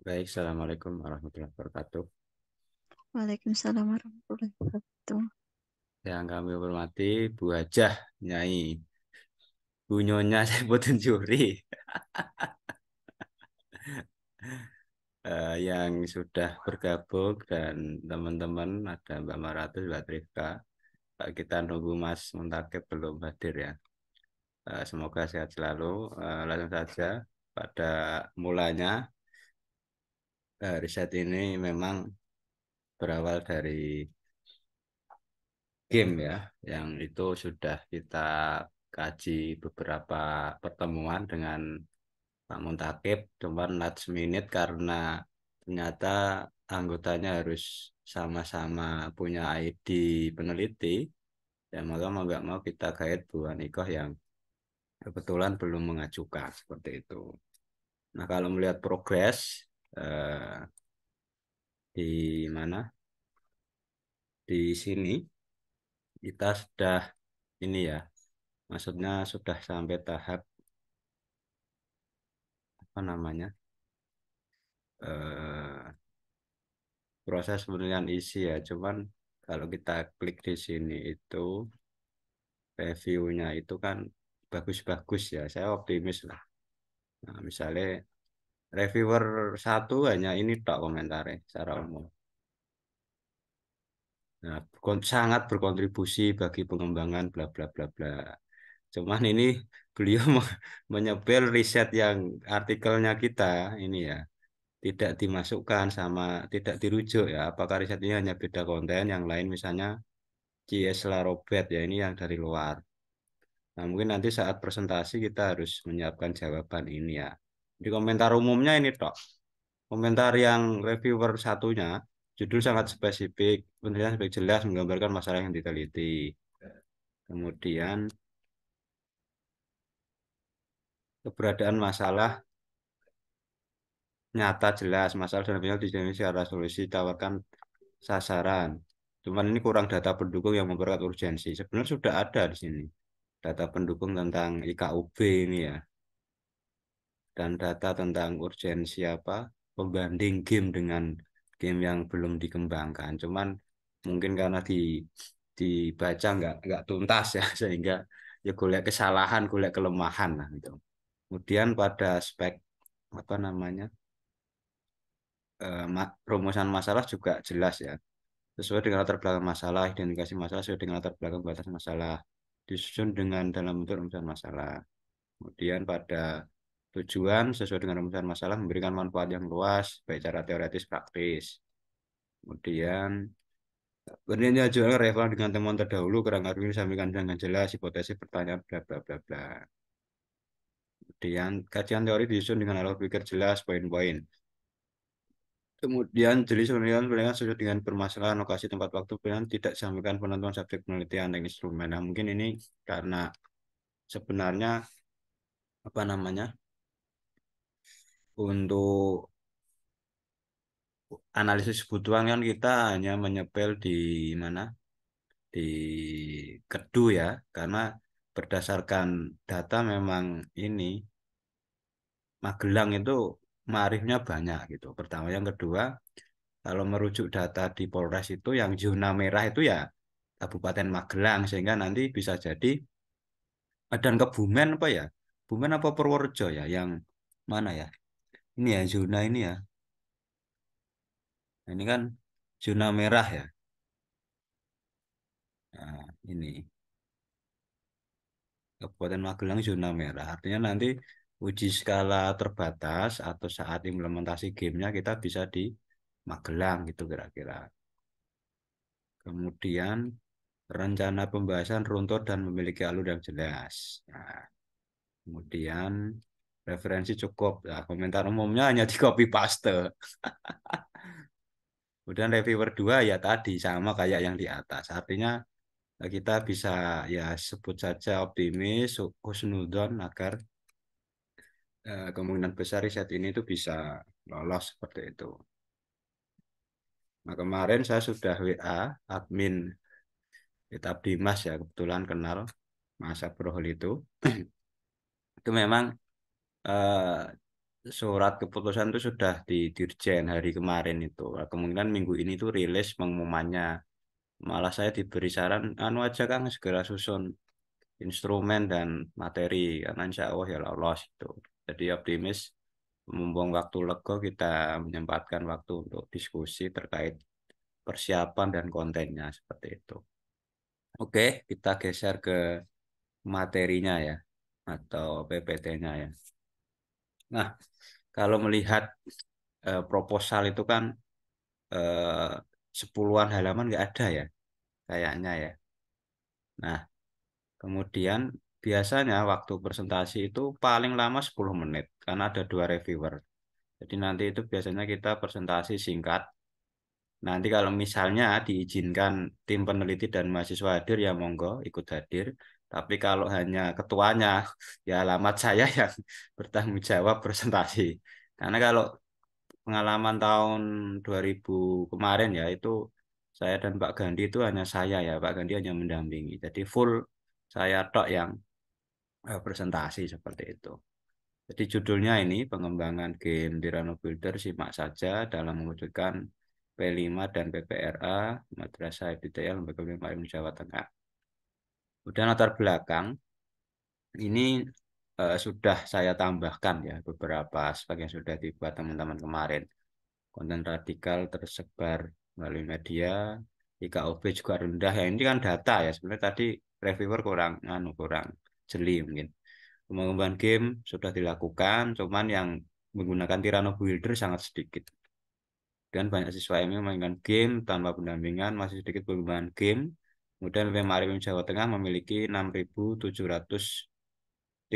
Baik, Assalamualaikum warahmatullahi wabarakatuh. Waalaikumsalam warahmatullahi wabarakatuh. Yang kami hormati Bu Hajah, Nyai, Bu Nyonya Saifuddin Juri, yang sudah bergabung dan teman-teman ada Mbak Maratus, Mbak Trifka. Kita nunggu Mas Muntakib belum hadir ya. Semoga sehat selalu. Langsung saja pada mulanya riset ini memang berawal dari game ya, yang itu sudah kita kaji beberapa pertemuan dengan Pak Muntakib, cuman last minute karena ternyata anggotanya harus sama-sama punya ID peneliti, ya maka mau nggak mau kita guide Bu Anikoh yang kebetulan belum mengajukan seperti itu. Nah kalau melihat progres di mana di sini kita sudah ini ya, maksudnya sudah sampai tahap apa namanya eh, proses penilaian isi ya. Cuman kalau kita klik di sini itu reviewnya itu kan bagus-bagus ya. Saya optimis lah. Nah, misalnya reviewer satu hanya ini tak komentarnya secara umum. Nah, sangat berkontribusi bagi pengembangan bla bla bla bla. Cuman ini beliau menyepil riset yang artikelnya kita ini ya tidak dimasukkan sama tidak dirujuk ya. Apakah riset ini hanya beda konten, yang lain misalnya CS Larobet ya ini yang dari luar. Nah, mungkin nanti saat presentasi kita harus menyiapkan jawaban ini ya. Di komentar umumnya ini toh. Komentar yang reviewer satunya, judul sangat spesifik, penjelasan lebih jelas menggambarkan masalah yang diteliti. Kemudian keberadaan masalah nyata jelas, masalah dan final dijelaskan secara solusi, tawarkan sasaran. Cuman ini kurang data pendukung yang memperkuat urgensi. Sebenarnya sudah ada di sini data pendukung tentang IKUB ini ya, dan data tentang urgensi apa pembanding game dengan game yang belum dikembangkan. Cuman mungkin karena dibaca nggak tuntas ya sehingga ya golek kesalahan, golek kelemahan lah gitu. Kemudian pada spek apa namanya rumusan masalah juga jelas ya. Sesuai dengan latar belakang masalah, identifikasi masalah sesuai dengan latar belakang batas masalah, disusun dengan dalam bentuk rumusan masalah. Kemudian pada tujuan sesuai dengan rumusan masalah memberikan manfaat yang luas, baik secara teoretis praktis. Kemudian penelitian diajukan relevan dengan temuan terdahulu, kerangka ini disampaikan dengan jelas, hipotesis, pertanyaan, bla bla bla bla. Kemudian kajian teori disusun dengan alur pikir jelas, poin-poin. Kemudian jenis penelitian sesuai dengan permasalahan, lokasi, tempat, waktu penelitian tidak disampaikan penentuan subjek penelitian dan instrumen. Nah, mungkin ini karena sebenarnya apa namanya untuk analisis kebutuhan kan kita hanya menyepil di mana di Kedu ya, karena berdasarkan data memang ini Magelang itu maarifnya banyak gitu. Pertama, yang kedua kalau merujuk data di Polres itu yang zona merah itu ya Kabupaten Magelang, sehingga nanti bisa jadi dan Kebumen apa ya? Bumen apa Purworejo ya? Yang mana ya? Ini ya zona ini ya. Nah, ini kan zona merah ya. Nah, ini Kabupaten Magelang zona merah. Artinya nanti uji skala terbatas atau saat implementasi gamenya kita bisa di Magelang gitu kira-kira. Kemudian rencana pembahasan runtut dan memiliki alur yang jelas. Nah, kemudian referensi cukup. Nah, komentar umumnya hanya di copy paste. Kemudian reviewer 2 ya tadi sama kayak yang di atas. Artinya kita bisa ya sebut saja optimis, husnudon agar kemungkinan besar riset ini tuh bisa lolos seperti itu. Nah kemarin saya sudah WA admin Kitab Dimas ya kebetulan kenal Mas Abrohol itu. Itu memang eh, surat keputusan itu sudah di Dirjen hari kemarin itu. Kemungkinan minggu ini tuh rilis pengumumannya. Malah saya diberi saran, anu aja Kang, segera susun instrumen dan materi, karena insya Allah ya lolos itu. Jadi optimis, mumpung waktu lego kita menyempatkan waktu untuk diskusi terkait persiapan dan kontennya seperti itu. Oke, kita geser ke materinya ya, atau PPT-nya ya. Nah, kalau melihat proposal itu kan eh, 10-an halaman nggak ada ya, kayaknya ya. Nah, kemudian biasanya waktu presentasi itu paling lama 10 menit, karena ada dua reviewer. Jadi nanti itu biasanya kita presentasi singkat. Nanti kalau misalnya diizinkan tim peneliti dan mahasiswa hadir ya monggo ikut hadir. Tapi kalau hanya ketuanya ya alamat saya yang bertanggung jawab presentasi. Karena kalau pengalaman tahun 2000 kemarin ya itu saya dan Pak Gandhi itu hanya saya ya, Pak Gandhi hanya mendampingi. Jadi full saya tok yang presentasi seperti itu. Jadi judulnya ini pengembangan game Tirano Builder simak saja dalam mewujudkan P5 dan PPRA Madrasah Ibtidaiyah Lembaga Pendidikan Ilmu Jawa Tengah. Kemudian latar belakang ini sudah saya tambahkan ya beberapa sebagian sudah dibuat teman-teman kemarin. Konten radikal tersebar melalui media, IKOB juga rendah ya. Ini kan data ya. Sebenarnya tadi reviewer kurang jeli mungkin. Pengembangan game sudah dilakukan, cuman yang menggunakan Tirano Builder sangat sedikit. Dan banyak siswa ini memainkan game tanpa pendampingan, masih sedikit pengembangan game. Kemudian PPM Arifin Jawa Tengah memiliki 6.372,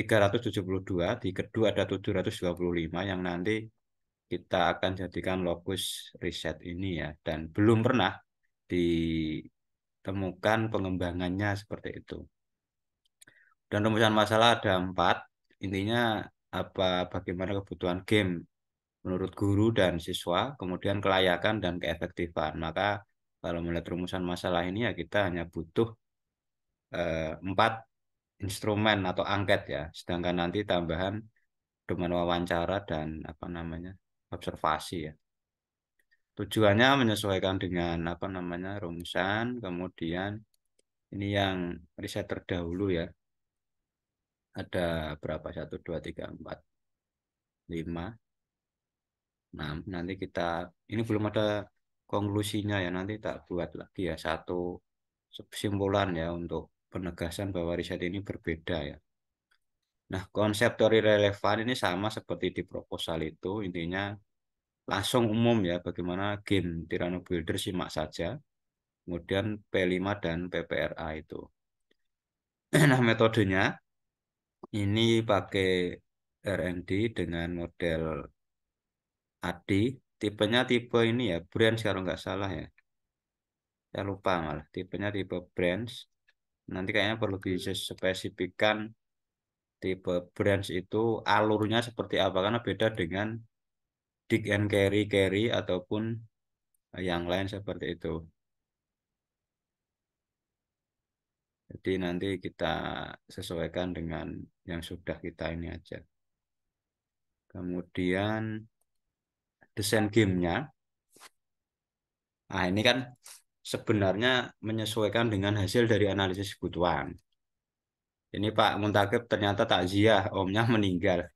di kedua ada 725 yang nanti kita akan jadikan lokus riset ini ya. Dan belum pernah ditemukan pengembangannya seperti itu. Dan rumusan masalah ada 4. Intinya bagaimana kebutuhan game menurut guru dan siswa, kemudian kelayakan dan keefektifan. Maka kalau melihat rumusan masalah ini ya kita hanya butuh 4 instrumen atau angket ya. Sedangkan nanti tambahan dengan wawancara dan observasi ya. Tujuannya menyesuaikan dengan rumusan, kemudian ini yang riset terdahulu ya. Ada berapa? 1, 2, 3, 4, 5, 6. Nanti ini belum ada konklusinya ya. Nanti tak buat lagi ya satu kesimpulan ya untuk penegasan bahwa riset ini berbeda ya. Nah, konsep teori relevan ini sama seperti di proposal itu. Intinya langsung umum ya bagaimana game Tirano Builder simak saja. Kemudian P5 dan PPRA itu. Nah, metodenya ini pakai R&D dengan model AD, tipenya tipe ini ya, branch kalau nggak salah ya. Saya lupa malah, tipenya tipe branch. Nanti kayaknya perlu dispesifikkan tipe branch itu alurnya seperti apa, karena beda dengan Dick and Carry ataupun yang lain seperti itu. Jadi nanti kita sesuaikan dengan yang sudah kita ini aja. Kemudian desain gamenya. Nah, ini kan sebenarnya menyesuaikan dengan hasil dari analisis kebutuhan. Ini Pak Muntakib ternyata takziah, omnya meninggal.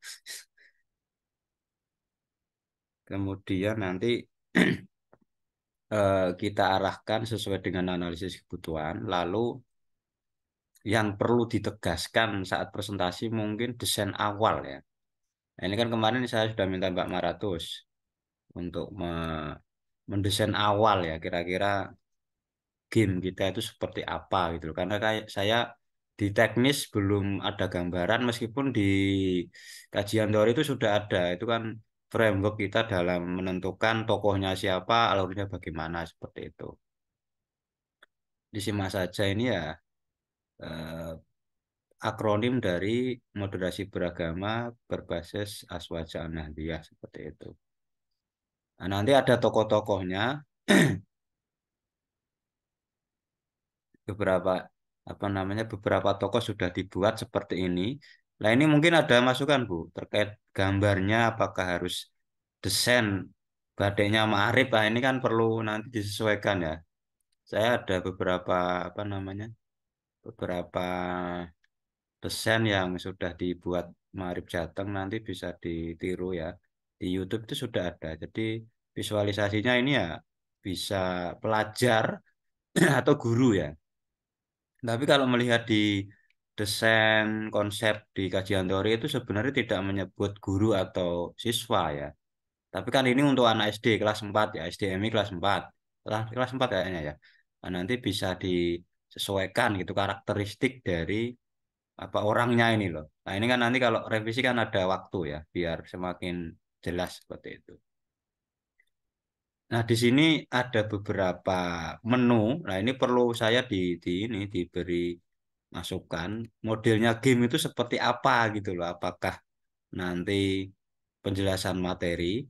Kemudian nanti kita arahkan sesuai dengan analisis kebutuhan. Lalu yang perlu ditegaskan saat presentasi mungkin desain awal ya. Nah, ini kan kemarin saya sudah minta Mbak Maratus untuk mendesain awal ya, kira-kira game kita itu seperti apa gitu loh. Karena kayak saya di teknis belum ada gambaran meskipun di kajian teori itu sudah ada. Itu kan framework kita dalam menentukan tokohnya siapa, alurnya bagaimana seperti itu. Disimak saja ini ya eh, akronim dari moderasi beragama berbasis Aswaja Nahdiyah seperti itu. Nah, nanti ada tokoh-tokohnya beberapa beberapa tokoh sudah dibuat seperti ini. Nah ini mungkin ada masukan Bu terkait gambarnya apakah harus desain batiknya Ma'arif. Nah ini kan perlu nanti disesuaikan ya. Saya ada beberapa apa namanya beberapa desain yang sudah dibuat Ma'arif Jateng nanti bisa ditiru ya. Di YouTube itu sudah ada. Jadi visualisasinya ini ya bisa pelajar atau guru ya. Tapi kalau melihat di desain konsep di kajian teori itu sebenarnya tidak menyebut guru atau siswa ya. Tapi kan ini untuk anak SD kelas 4 ya, SDMI kelas 4. Kelas 4 kayaknya ya. Nah, nanti bisa disesuaikan gitu karakteristik dari apa orangnya ini loh. Nah, ini kan nanti kalau revisi kan ada waktu ya, biar semakin jelas seperti itu. Nah, di sini ada beberapa menu. Nah, ini perlu saya di ini diberi masukan. Modelnya game itu seperti apa gitu loh. Apakah nanti penjelasan materi?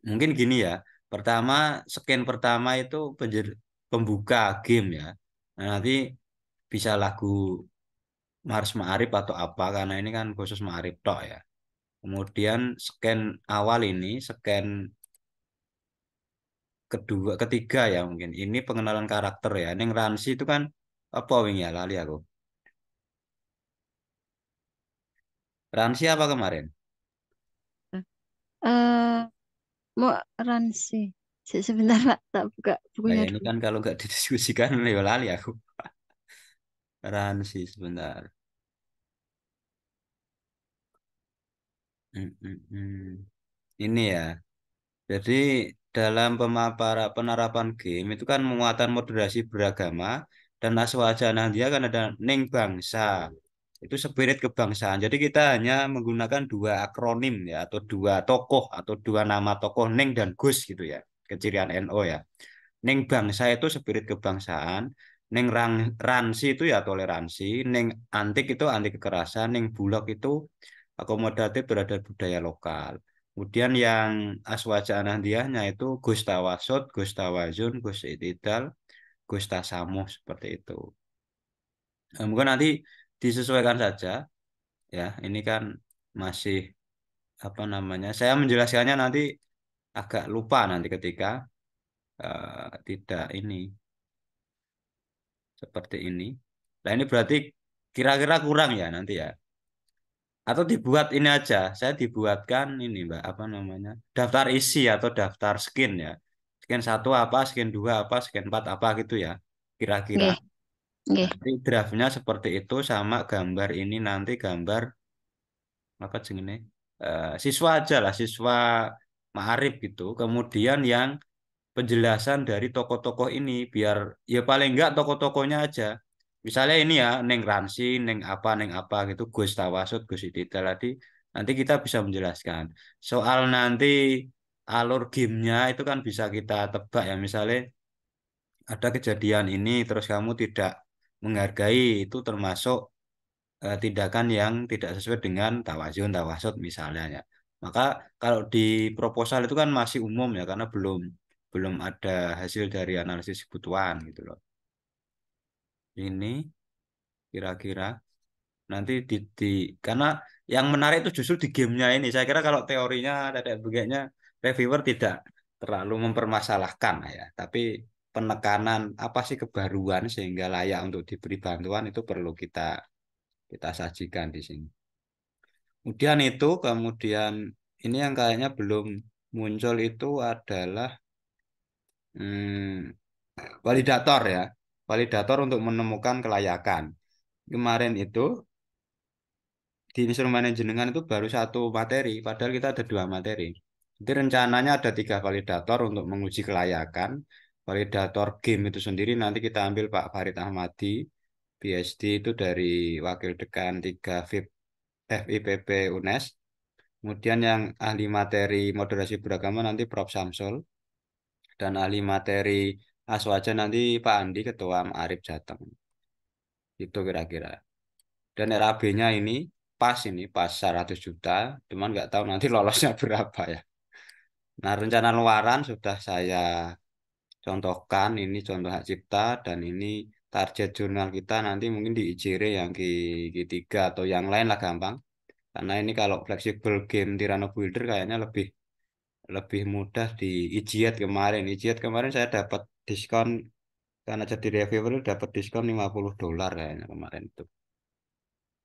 Mungkin gini ya. Pertama, scan pertama itu pembuka game ya. Nah, nanti bisa lagu Mars Ma'arif atau apa karena ini kan khusus Ma'arif tok ya. Kemudian scan awal ini, scan kedua ketiga ya mungkin ini pengenalan karakter ya neng Ransi itu kan apa wing ya lali aku Ransi apa kemarin Eh, mau run sih. Sebentar Pak, tak buka nah, bukunya ya ini dulu. kan kalau nggak didiskusikan ya lali aku Ransi sebentar. Ini ya jadi dalam penerapan game itu kan penguatan moderasi beragama dan aswajana dia kan ada neng bangsa itu spirit kebangsaan. Jadi kita hanya menggunakan dua akronim ya atau dua tokoh atau dua nama tokoh Neng dan Gus gitu ya. Kecirian NO ya. Neng bangsa itu spirit kebangsaan, Neng ransi itu ya toleransi, Neng antik itu anti kekerasan, Neng bulog itu akomodatif terhadap budaya lokal. Kemudian yang aswaja anandiahnya itu Gus Tawasud, Gus Tawazun, Gus Itidal, Gus Tasamuh seperti itu. Nah, mungkin nanti disesuaikan saja ya. Ini kan masih apa namanya? Saya menjelaskannya nanti agak lupa nanti ketika tidak ini seperti ini. Nah ini berarti kira-kira kurang ya nanti ya. Atau dibuat ini aja. Saya dibuatkan ini Mbak apa namanya? Daftar isi atau daftar skin ya. Skin satu apa, skin dua apa, skin empat apa gitu ya. Kira-kira. Nggih, nggih. Nanti draftnya seperti itu sama gambar ini nanti gambar apa jenenge siswa aja lah siswa Ma'arif gitu kemudian yang penjelasan dari tokoh-tokoh ini biar ya paling enggak tokoh-tokohnya aja misalnya ini ya Neng Ransi Neng apa gitu Gus Tawasud Gus Itidal tadi nanti kita bisa menjelaskan soal nanti alur gamenya itu kan bisa kita tebak ya misalnya ada kejadian ini terus kamu tidak menghargai itu termasuk tindakan yang tidak sesuai dengan tawazun, tawasud misalnya ya. Maka kalau di proposal itu kan masih umum ya karena belum belum ada hasil dari analisis kebutuhan gitu loh. Ini kira-kira nanti karena yang menarik itu justru di gamenya ini. Saya kira kalau teorinya ada begini reviewer tidak terlalu mempermasalahkan ya, tapi penekanan apa sih kebaruan sehingga layak untuk diberi bantuan itu perlu kita kita sajikan di sini. Kemudian ini yang kayaknya belum muncul itu adalah validator ya. Validator untuk menemukan kelayakan. Kemarin itu di instrumen jenengan itu baru satu materi, padahal kita ada dua materi. Jadi rencananya ada tiga validator untuk menguji kelayakan. Validator game itu sendiri nanti kita ambil Pak Farid Ahmadi, PhD itu dari Wakil Dekan 3 FIP, FIPP UNES. Kemudian yang ahli materi moderasi beragama nanti Prof. Samsul dan ahli materi Aswaja nanti Pak Andi Ketua Arif Jateng. Itu kira-kira. Dan RAB-nya ini pas 100 juta, cuman nggak tahu nanti lolosnya berapa ya. Nah, rencana luaran sudah saya contohkan, ini contoh hak cipta dan ini target jurnal kita nanti mungkin di IJR yang Q3 atau yang lain lah gampang. Karena ini kalau fleksibel game Tirano Builder kayaknya lebih lebih mudah di Ijiat kemarin. Ijiat kemarin saya dapat diskon karena jadi reviewer dapat diskon $50 kayaknya kemarin itu.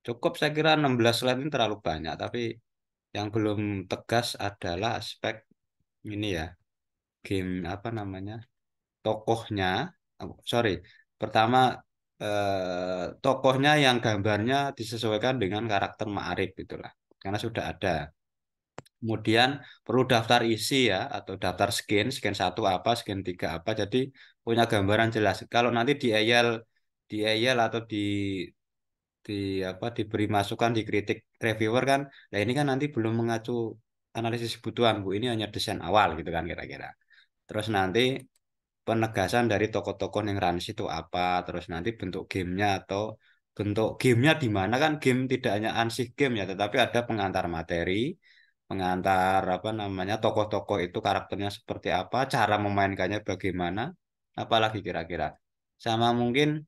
Cukup saya kira 16 slide ini terlalu banyak, tapi yang belum tegas adalah aspek ini ya, game apa namanya? Tokohnya, sorry, pertama tokohnya yang gambarnya disesuaikan dengan karakter Ma'arif itulah, karena sudah ada. Kemudian perlu daftar isi ya, atau daftar skin, skin satu apa, skin tiga apa, jadi punya gambaran jelas. Kalau nanti di eyal atau di apa diberi masukan dikritik reviewer kan, nah ini kan nanti belum mengacu analisis kebutuhan Bu, ini hanya desain awal gitu kan kira-kira. Terus nanti penegasan dari tokoh-tokoh yang runs itu apa, terus nanti bentuk gamenya atau bentuk gamenya di mana kan game tidak hanya ansih game ya, tetapi ada pengantar materi, pengantar apa namanya tokoh-tokoh itu karakternya seperti apa, cara memainkannya bagaimana, apalagi kira-kira. Sama mungkin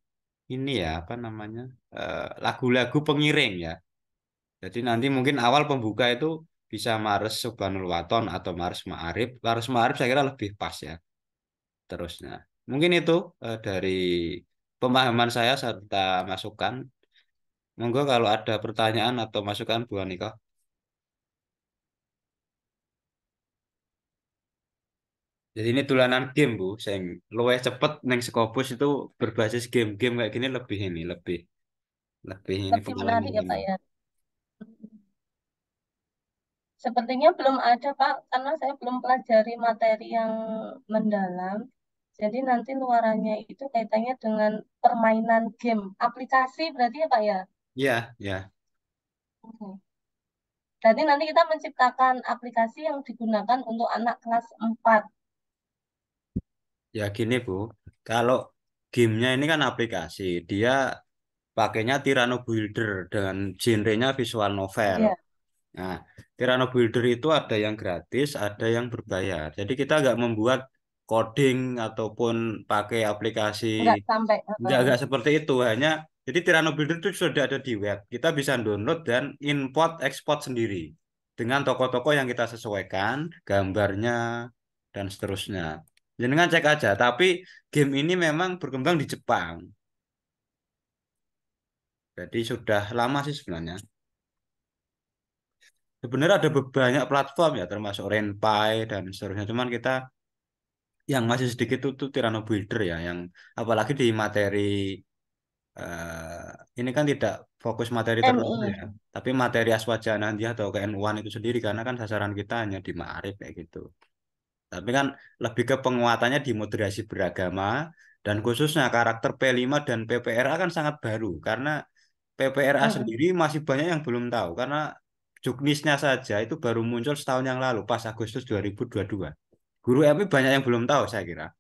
ini ya apa namanya lagu-lagu pengiring ya. Jadi nanti mungkin awal pembuka itu bisa Mares Subhanul Waton atau Mares Ma'arif. Mares Ma'arif saya kira lebih pas ya terusnya. Mungkin itu dari pemahaman saya serta masukan. Monggo kalau ada pertanyaan atau masukan Bu Anika. Jadi ini tulanan game Bu, sing luwih cepet neng Skopus itu berbasis game-game kayak gini lebih ini lebih lebih ini Lebih pengalaman menarik ya ini. Pak ya. Sepertinya belum ada Pak, karena saya belum pelajari materi yang mendalam. Jadi nanti luarannya itu kaitannya dengan permainan game, aplikasi berarti ya Pak ya. Iya, ya. Oke. Berarti nanti kita menciptakan aplikasi yang digunakan untuk anak kelas 4. Ya gini Bu, kalau gamenya ini kan aplikasi, dia pakainya Tirano Builder dengan genrenya visual novel. Iya, Nah, Tirano Builder itu ada yang gratis, ada yang berbayar. Jadi kita nggak membuat coding ataupun pakai aplikasi, nggak sampai. nggak seperti itu. Hanya jadi Tirano Builder itu sudah ada di web. Kita bisa download dan import ekspor sendiri dengan tokoh-tokoh yang kita sesuaikan, gambarnya dan seterusnya. Jangan cek aja. Tapi game ini memang berkembang di Jepang. Jadi sudah lama sih sebenarnya. Sebenarnya ada banyak platform ya, termasuk Renpai dan seterusnya. Cuman kita yang masih sedikit itu Tirano Builder ya, yang apalagi di materi ini kan tidak fokus materi tertentu MI. ya, tapi materi Aswaja Nanti atau KN1 itu sendiri karena kan sasaran kita hanya di Ma'arif kayak gitu. Tapi kan lebih ke penguatannya di moderasi beragama dan khususnya karakter P5 dan PPRA kan sangat baru karena PPRA Mm-mm. sendiri masih banyak yang belum tahu karena juknisnya saja itu baru muncul setahun yang lalu pas Agustus 2022. Guru MI banyak yang belum tahu saya kira.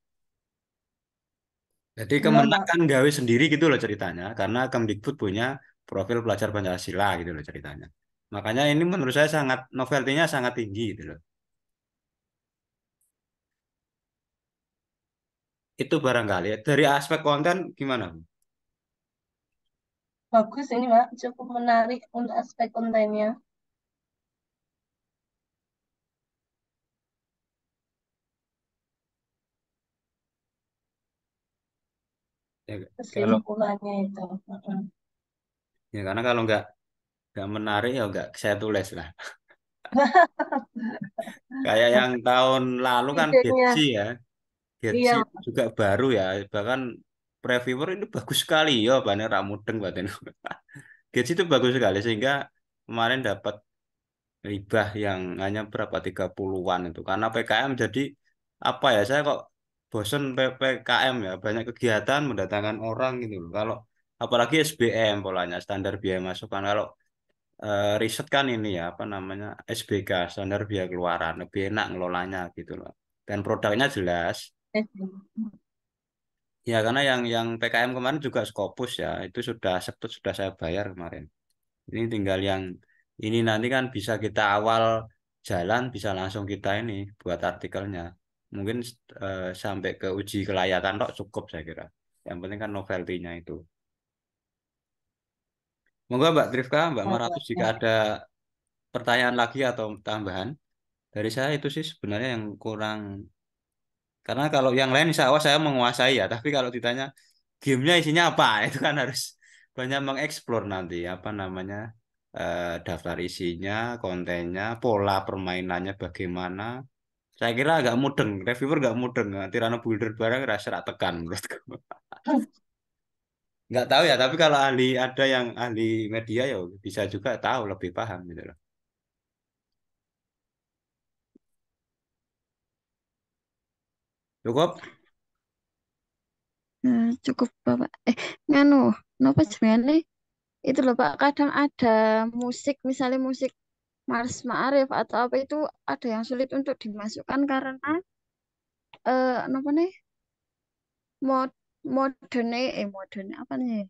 Jadi Iya Kemenak Pak. kan gawe sendiri gitu loh ceritanya karena Kemdikbud punya profil pelajar Pancasila gitu loh ceritanya. Makanya ini menurut saya sangat novelty-nya sangat tinggi gitu loh. Itu barangkali dari aspek konten gimana, Bu? Bagus ini Pak, cukup menarik untuk aspek kontennya. Ya, kalau Kesimpulannya itu. Mm-mm. ya karena kalau nggak menarik ya nggak saya tulis lah. Kayak yang tahun lalu kan Idenya, Getsi ya. Getsi iya itu juga baru ya. Bahkan reviewer ini bagus sekali ya. Banyak ramudeng batin. Getsi itu bagus sekali sehingga kemarin dapat ribah yang hanya berapa 30-an itu. Karena PKM jadi apa ya saya kok bosen PPKM ya. Banyak kegiatan mendatangkan orang gitu loh. Kalau apalagi SBM polanya standar biaya masukan. Kalau riset kan ini ya apa namanya SBK standar biaya keluaran lebih enak ngelolanya gitu loh dan produknya jelas ya karena yang PKM kemarin juga Scopus ya itu sudah sebut sudah saya bayar kemarin ini tinggal yang ini nanti kan bisa kita awal jalan bisa langsung kita ini buat artikelnya mungkin sampai ke uji kelayakan kok cukup saya kira Yang penting kan novelty-nya itu. Moga Mbak Trifka, Mbak Oh, Maratus jika ya. ada pertanyaan lagi atau tambahan dari saya itu sih sebenarnya yang kurang. Karena kalau yang lain insya Allah saya menguasai ya. Tapi kalau ditanya gamenya isinya apa, itu kan harus banyak mengeksplor nanti apa namanya daftar isinya, kontennya, pola permainannya bagaimana. Saya kira agak mudeng, reviewer agak mudeng. Tirano Builder barang rasa rak tekan menurutku. Nggak tahu ya, tapi kalau ahli ada yang ahli media ya bisa juga tahu lebih paham gitu loh. Cukup? Cukup Bapak. Nganu, napa jenenge? Itu loh Pak, kadang ada musik, misalnya musik Mars Ma'arif atau apa itu ada yang sulit untuk dimasukkan karena apa nih? Mod modene apa nih?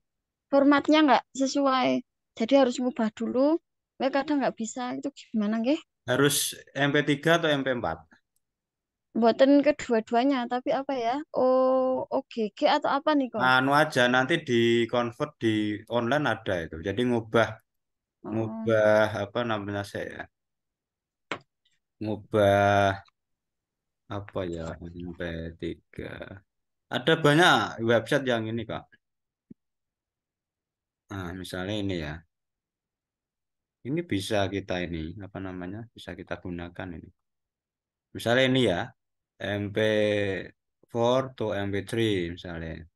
Formatnya nggak sesuai. Jadi harus ngubah dulu. Kadang nggak bisa. Itu gimana nggih? Harus MP3 atau MP4? Buatan kedua-duanya, tapi apa ya? OGG atau apa nih kok? Anu aja nanti di convert di online ada itu. Jadi ngubah Oh, ngubah apa namanya saya ngubah apa ya MP3. Ada banyak website yang ini Kak. Nah, misalnya ini ya. Ini bisa kita ini apa namanya? Bisa kita gunakan ini. Misalnya ini ya. MP4 to MP3 misalnya.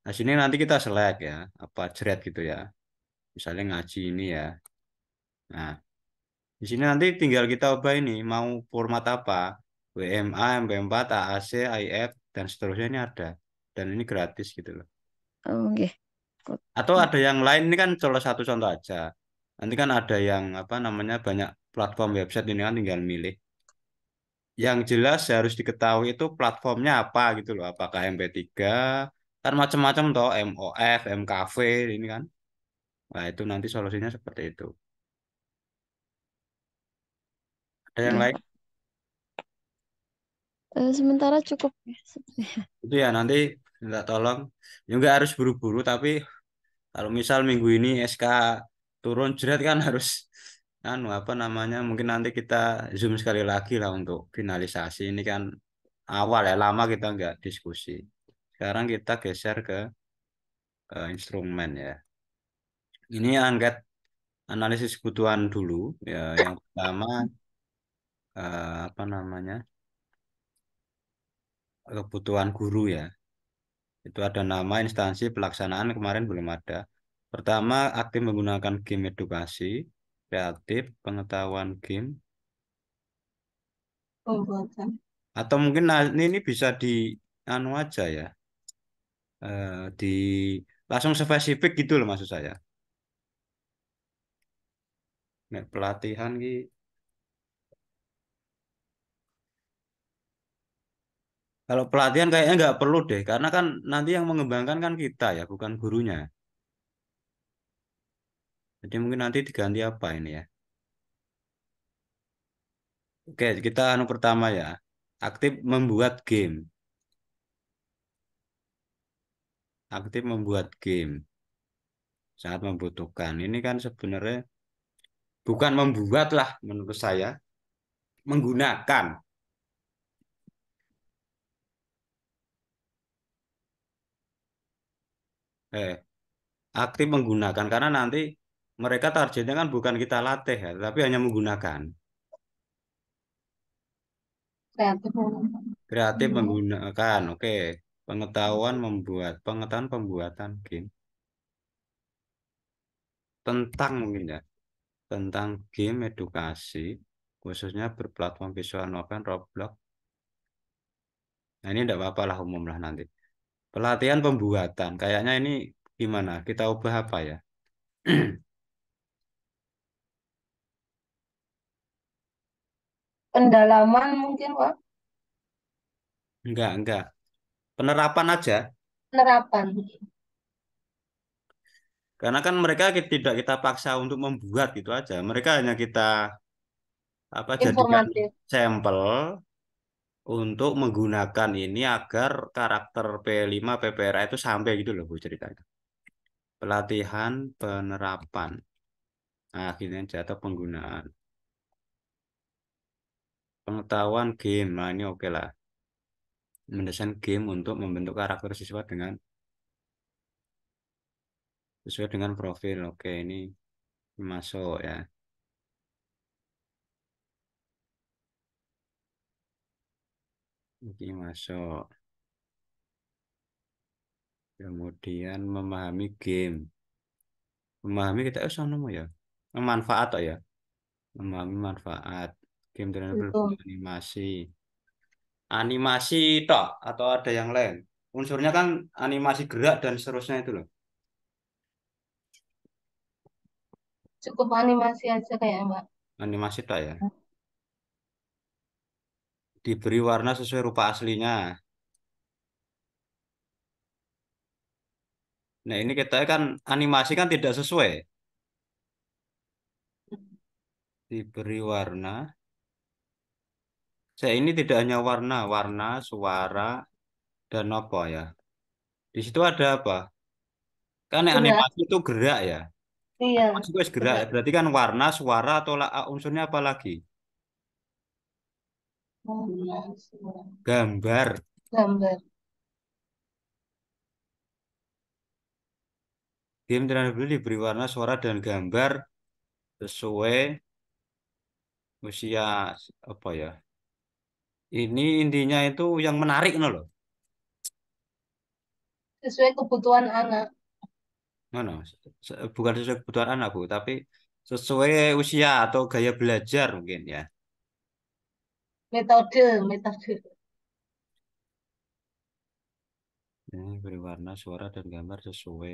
Nah, sini nanti kita select ya, apa jerat gitu ya. Misalnya ngaji ini ya. Nah, di sini nanti tinggal kita ubah ini mau format apa. WMA, MP4, AAC, IF dan seterusnya ini ada. Dan ini gratis gitu loh. nggih. Atau ada yang lain ini kan salah satu contoh aja. Nanti kan ada yang apa namanya banyak platform website ini kan tinggal milih. Yang jelas harus diketahui itu platformnya apa gitu loh. Apakah MP3, kan macam-macam toh, MOF, MKV ini kan. Nah, itu nanti solusinya seperti itu. Ada yang Nggih, lain? Pak. Sementara cukup ya. Sepertinya. Itu ya nanti minta tolong. Ya nggak harus buru-buru, tapi kalau misal minggu ini SK turun jerat kan harus anu apa namanya mungkin nanti kita zoom sekali lagi lah untuk finalisasi ini kan awal ya lama kita nggak diskusi. Sekarang kita geser ke instrumen ya. Ini angkat analisis kebutuhan dulu ya. Yang pertama apa namanya kebutuhan guru ya. Itu ada nama instansi pelaksanaan kemarin belum ada. Pertama, aktif menggunakan game edukasi, kreatif, pengetahuan game, Pembuatan. atau mungkin nah, ini bisa di anu aja ya, di langsung spesifik gitu loh maksud saya. Nek pelatihan ki, kalau pelatihan kayaknya nggak perlu deh, karena kan nanti yang mengembangkan kan kita ya, bukan gurunya. Jadi mungkin nanti diganti apa ini ya? Oke, kita anu pertama ya, aktif membuat game, aktif membuat game. Sangat membutuhkan. Ini kan sebenarnya bukan membuat lah menurut saya, menggunakan. Eh, aktif menggunakan karena nanti mereka targetnya kan bukan kita latih ya, tapi hanya menggunakan. Kreatif. Kreatif Hmm. menggunakan, oke. Pengetahuan membuat, pengetahuan pembuatan game tentang mungkin ya, tentang game edukasi khususnya berplatform visual novel Roblox. Nah, ini tidak apa-apa lah umum lah nanti. Pelatihan pembuatan, kayaknya ini gimana? Kita ubah apa ya? Pendalaman mungkin, Pak. Enggak. Penerapan aja. Penerapan. Karena kan mereka tidak kita paksa untuk membuat gitu aja. Mereka hanya kita apa jadikan Informatif. sampel. untuk menggunakan ini agar karakter P5 PPRA itu sampai gitu loh Bu ceritanya. Pelatihan penerapan. Nah, akhirnya jatuh penggunaan. Pengetahuan game. Nah, ini oke lah. Mendesain game untuk membentuk karakter siswa dengan sesuai dengan profil. Oke, ini masuk ya. Ini masuk. Kemudian memahami game. Memahami kita sama ya. Manfaat toh ya. Memahami manfaat. Game terakhir Belum. animasi. Animasi toh atau ada yang lain? Unsurnya kan animasi gerak dan seterusnya itu loh. Cukup animasi aja kayak Mbak. Animasi toh ya. Diberi warna sesuai rupa aslinya. Nah, ini kita kan animasi kan tidak sesuai. Diberi warna. Saya ini tidak hanya warna, warna, suara, dan apa ya. Di situ ada apa? Kan yang Gerak. animasi itu gerak ya. Iya, Animasi itu harus gerak ya. gerak. Berarti kan warna, suara, atau unsurnya apa lagi? Warna, suara. Gambar. Gambar. Game terlebih dahulu diberi warna, suara, dan gambar sesuai usia apa ya? Ini intinya itu yang menarik no loh. Sesuai kebutuhan anak. Mana? Bukan sesuai kebutuhan anak Bu, tapi sesuai usia atau gaya belajar mungkin ya. Metode, metode. Ini beri warna, suara, dan gambar sesuai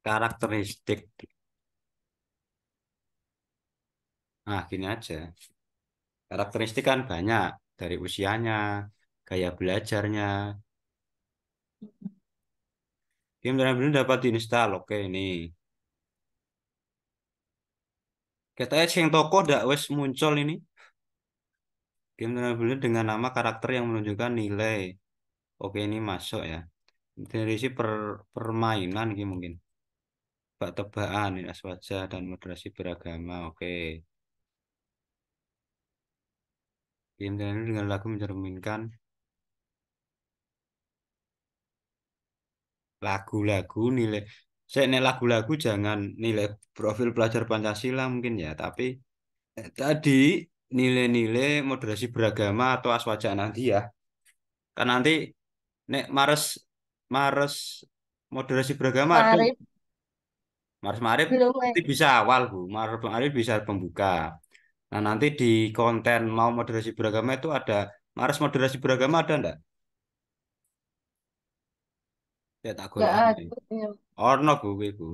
karakteristik. Nah, gini aja. Karakteristik kan banyak dari usianya, gaya belajarnya. Game benar-benar dapat diinstal. Oke, ini. Kita yang toko dak wes muncul ini. Game benar-benar dengan nama karakter yang menunjukkan nilai. Oke, ini masuk ya. Dari si permainan gitu mungkin. Tebak-tebakan, ini wajah dan moderasi beragama. Oke. Game benar-benar dengan lagu mencerminkan lagu-lagu nilai. Saya nih lagu-lagu jangan nilai profil pelajar Pancasila mungkin ya, tapi tadi nilai-nilai moderasi beragama atau aswaja nanti ya. Kan nanti nek Mares Mares moderasi beragama ada. Marif. Mares Marif Belum, nanti bisa awal Bu. Mares Marif bisa pembuka. Nah, nanti di konten mau moderasi beragama itu ada Mares moderasi beragama ada enggak? Ya tak nggak golek. ada. Ya. Ono Bu Bu.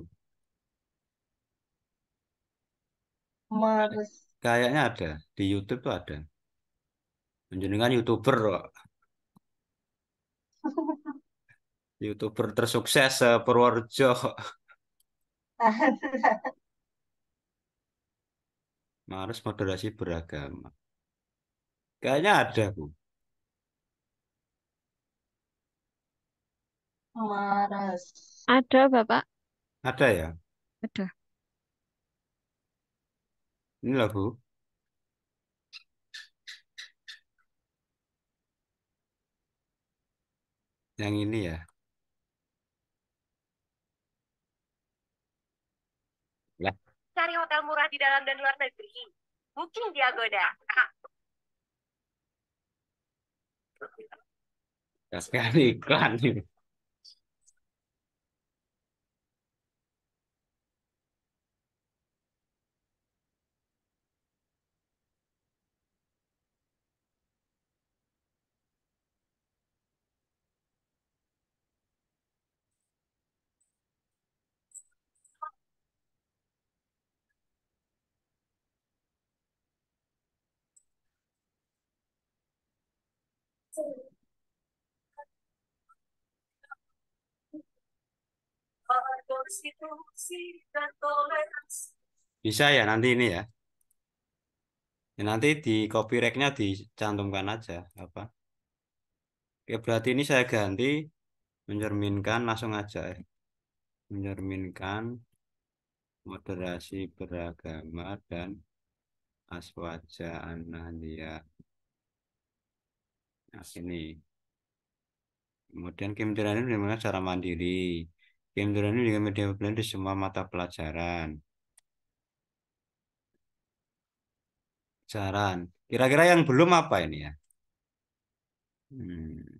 Mars. Kayaknya ada di YouTube tuh ada. Menjenengan YouTuber kok. YouTuber tersukses Purworejo. Mares moderasi beragama. Kayaknya ada, Bu. Maras. Ada, Bapak. Ada ya? Ada. Ini loh, Bu. Yang ini ya. Lah, Cari hotel murah di dalam dan luar negeri. Booking di Agoda. ya sekali iklan ini. Konstitusi dan toleransi. Bisa ya nanti ini ya. Ya, nanti di copy rec-nya dicantumkan aja apa. Oke, berarti ini saya ganti mencerminkan langsung aja ya. Mencerminkan moderasi beragama dan aswaja anahdia. Nah, ini. Kemudian Kim Tirani bagaimana cara mandiri. Kim Tirani dengan media pembelajaran di semua mata pelajaran. Pelajaran. Kira-kira yang belum apa ini ya? Hmm,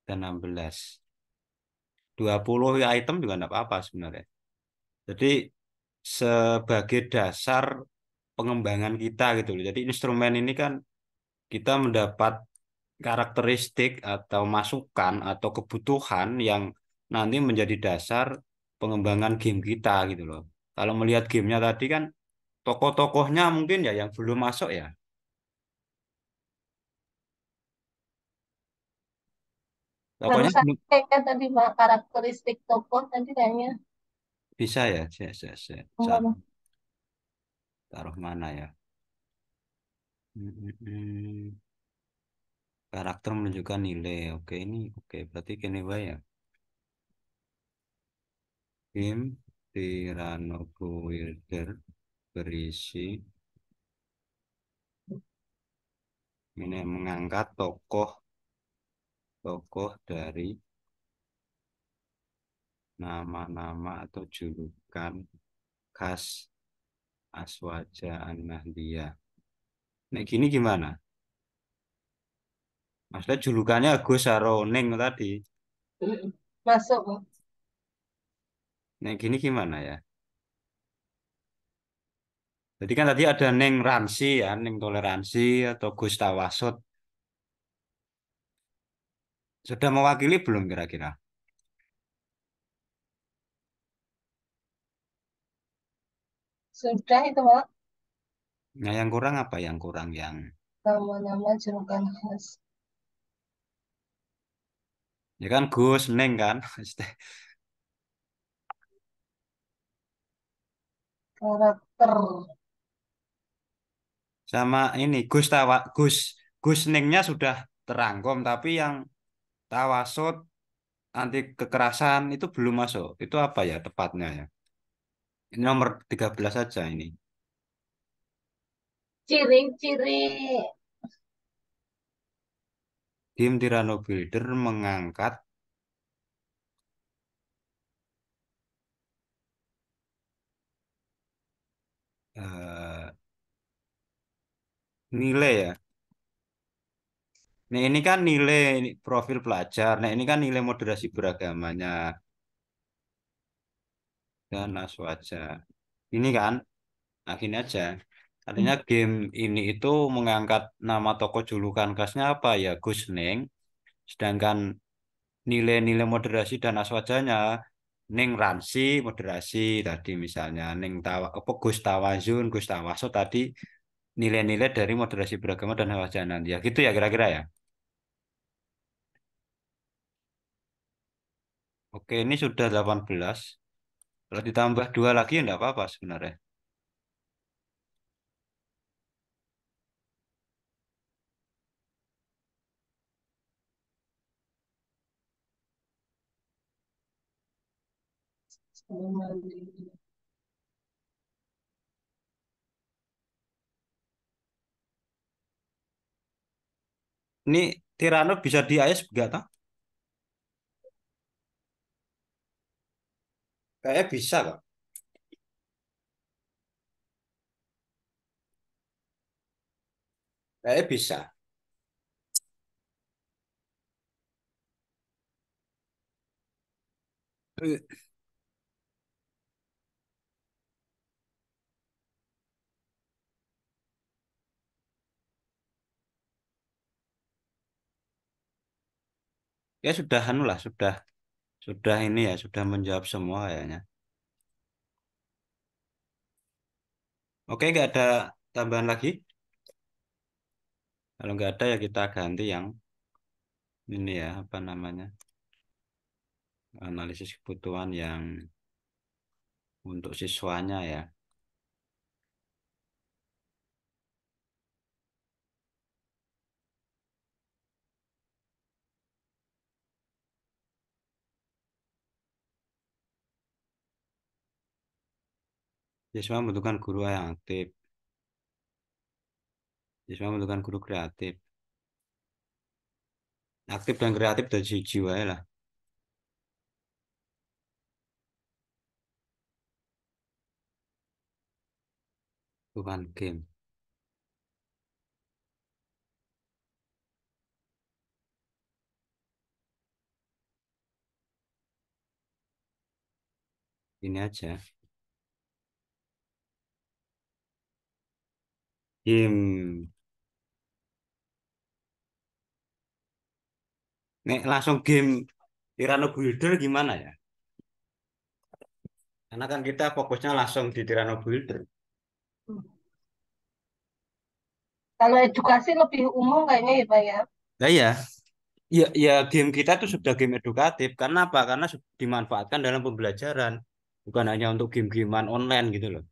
dan 16. 20 item juga enggak apa-apa sebenarnya. Jadi sebagai dasar pengembangan kita gitu loh. Jadi instrumen ini kan kita mendapat karakteristik atau masukan atau kebutuhan yang nanti menjadi dasar pengembangan game kita gitu loh. Kalau melihat gamenya tadi kan tokoh-tokohnya mungkin ya yang belum masuk ya. Baru Tokohnya belum saya tadi Pak, karakteristik tokoh tadi kayaknya. bisa ya. Kemana? Taruh mana ya? Hmm, hmm, hmm. Karakter menunjukkan nilai. Oke ini oke berarti kini ya. Game Tiranobuilder berisi ini mengangkat tokoh dari nama-nama atau julukan khas Aswaja An-Nahdliyah. Nek gini gimana? Maksudnya julukannya Agus Saroning tadi. Masuk, Pak. Nek gini gimana ya? Jadi kan tadi ada Neng Ransi ya, Neng Toleransi atau Gus Tawasud. Sudah mewakili belum kira-kira? Sudah itu Pak, Nah, yang kurang apa? Yang kurang yang nama-nama julukan khas ya kan Gus Neng kan. karakter. Sama ini Gus Nengnya sudah terangkum tapi yang Tawasud anti kekerasan itu belum masuk. Itu apa ya tepatnya ya? Ini nomor 13 saja ini. Ciri-ciri Tim Tirano Builder mengangkat eh, nilai ya. Nah ini kan nilai profil pelajar. Nah ini kan nilai moderasi beragamanya dan aswaja. Ini kan, nah gini aja. Artinya game ini itu mengangkat nama tokoh julukan khasnya apa ya Gus Neng. Sedangkan nilai-nilai moderasi dan aswajanya Neng Ransi moderasi tadi misalnya Neng Tawa apa Gus Tawazun Gus Tawaso tadi nilai-nilai dari moderasi beragama dan kewajaran ya gitu ya kira-kira ya. Oke ini sudah 18. Kalau ditambah dua lagi ya enggak apa-apa sebenarnya. Ini Tirano bisa di AS enggak toh? Kayaknya bisa kok. Kayaknya bisa. Eh, Ya sudah anu lah, sudah ini ya, sudah menjawab semua kayaknya. Oke, nggak ada tambahan lagi. Kalau nggak ada ya kita ganti yang ini ya, apa namanya? analisis kebutuhan yang untuk siswanya ya. Siswa membutuhkan guru yang aktif. Siswa membutuhkan guru kreatif. Aktif dan kreatif dari jiwa lah. Bukan game. Ini aja. Game. Nek langsung game Tirano Builder gimana ya? Karena kan kita fokusnya langsung di Tirano Builder. Kalau edukasi lebih umum kayaknya ya Pak ya. Nah ya, ya, ya game kita itu sudah game edukatif. Karena apa? Karena dimanfaatkan dalam pembelajaran. Bukan hanya untuk game-gamean online gitu loh.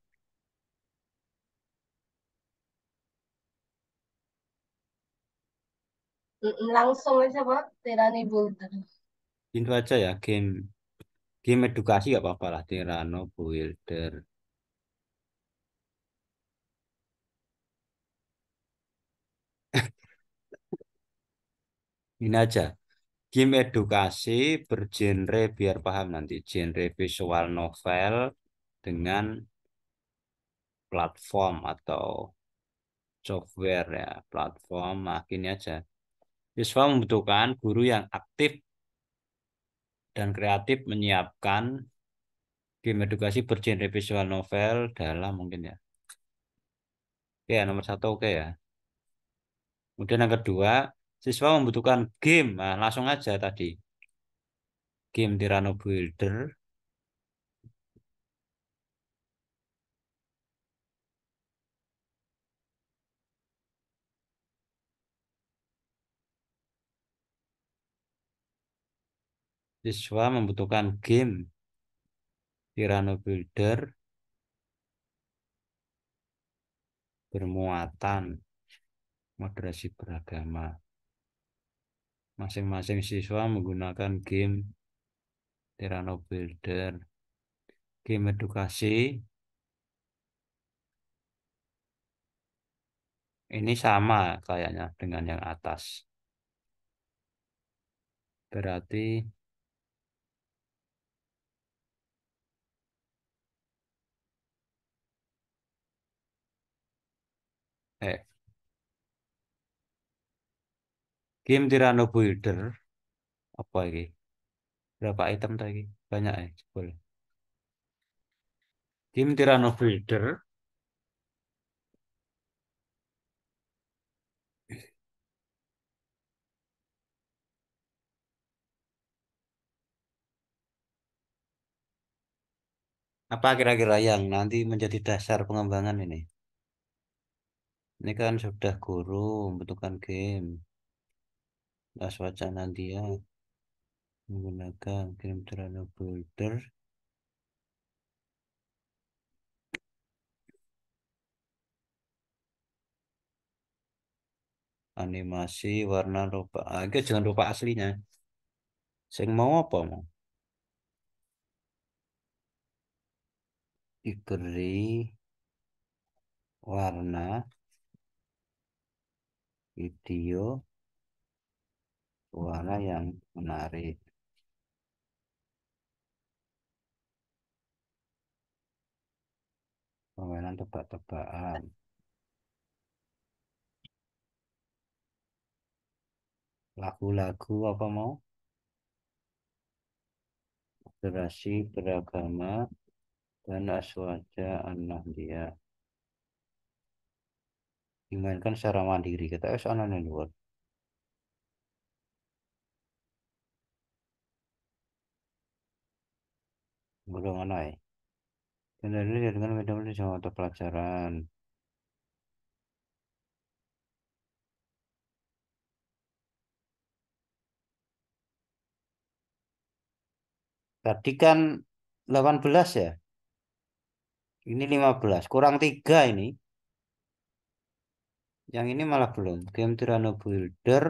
Langsung aja Pak, Tirani Boulder. Itu aja ya game game edukasi gak apa-apa lah. Tirano Builder. Ini aja. Game edukasi bergenre biar paham nanti. Genre visual novel dengan platform atau software ya. Platform. Nah, gini aja. Siswa membutuhkan guru yang aktif dan kreatif menyiapkan game edukasi bergenre visual novel dalam mungkin ya. Oke, ya, nomor satu oke ya. Kemudian yang kedua, siswa membutuhkan game. Nah, langsung aja tadi. Game Tirano Builder. Siswa membutuhkan game Tirano Builder bermuatan moderasi beragama. Masing-masing siswa menggunakan game Tirano Builder. Game edukasi ini sama kayaknya dengan yang atas. Berarti eh game Tirano Builder apa ini? Berapa item tadi? Banyak ya, boleh. Game Tirano Builder apa kira-kira yang nanti menjadi dasar pengembangan ini? Ini kan sudah guru membutuhkan game. Las wacana dia menggunakan game Tirano Builder. Animasi warna rupa. Ah, itu jangan rupa aslinya. Sing mau apa mau? Diberi warna video warna yang menarik. Permainan tebak-tebakan. Lagu-lagu apa mau? Durasi beragama dan aswaja dia dimainkan secara mandiri. Kita harus anak luar. Belum mana ya? Dan dari dengan metode sama mata pelajaran. Tadi kan 18 ya. Ini 15. Kurang 3 ini. Yang ini malah belum. Game Tyranno Builder.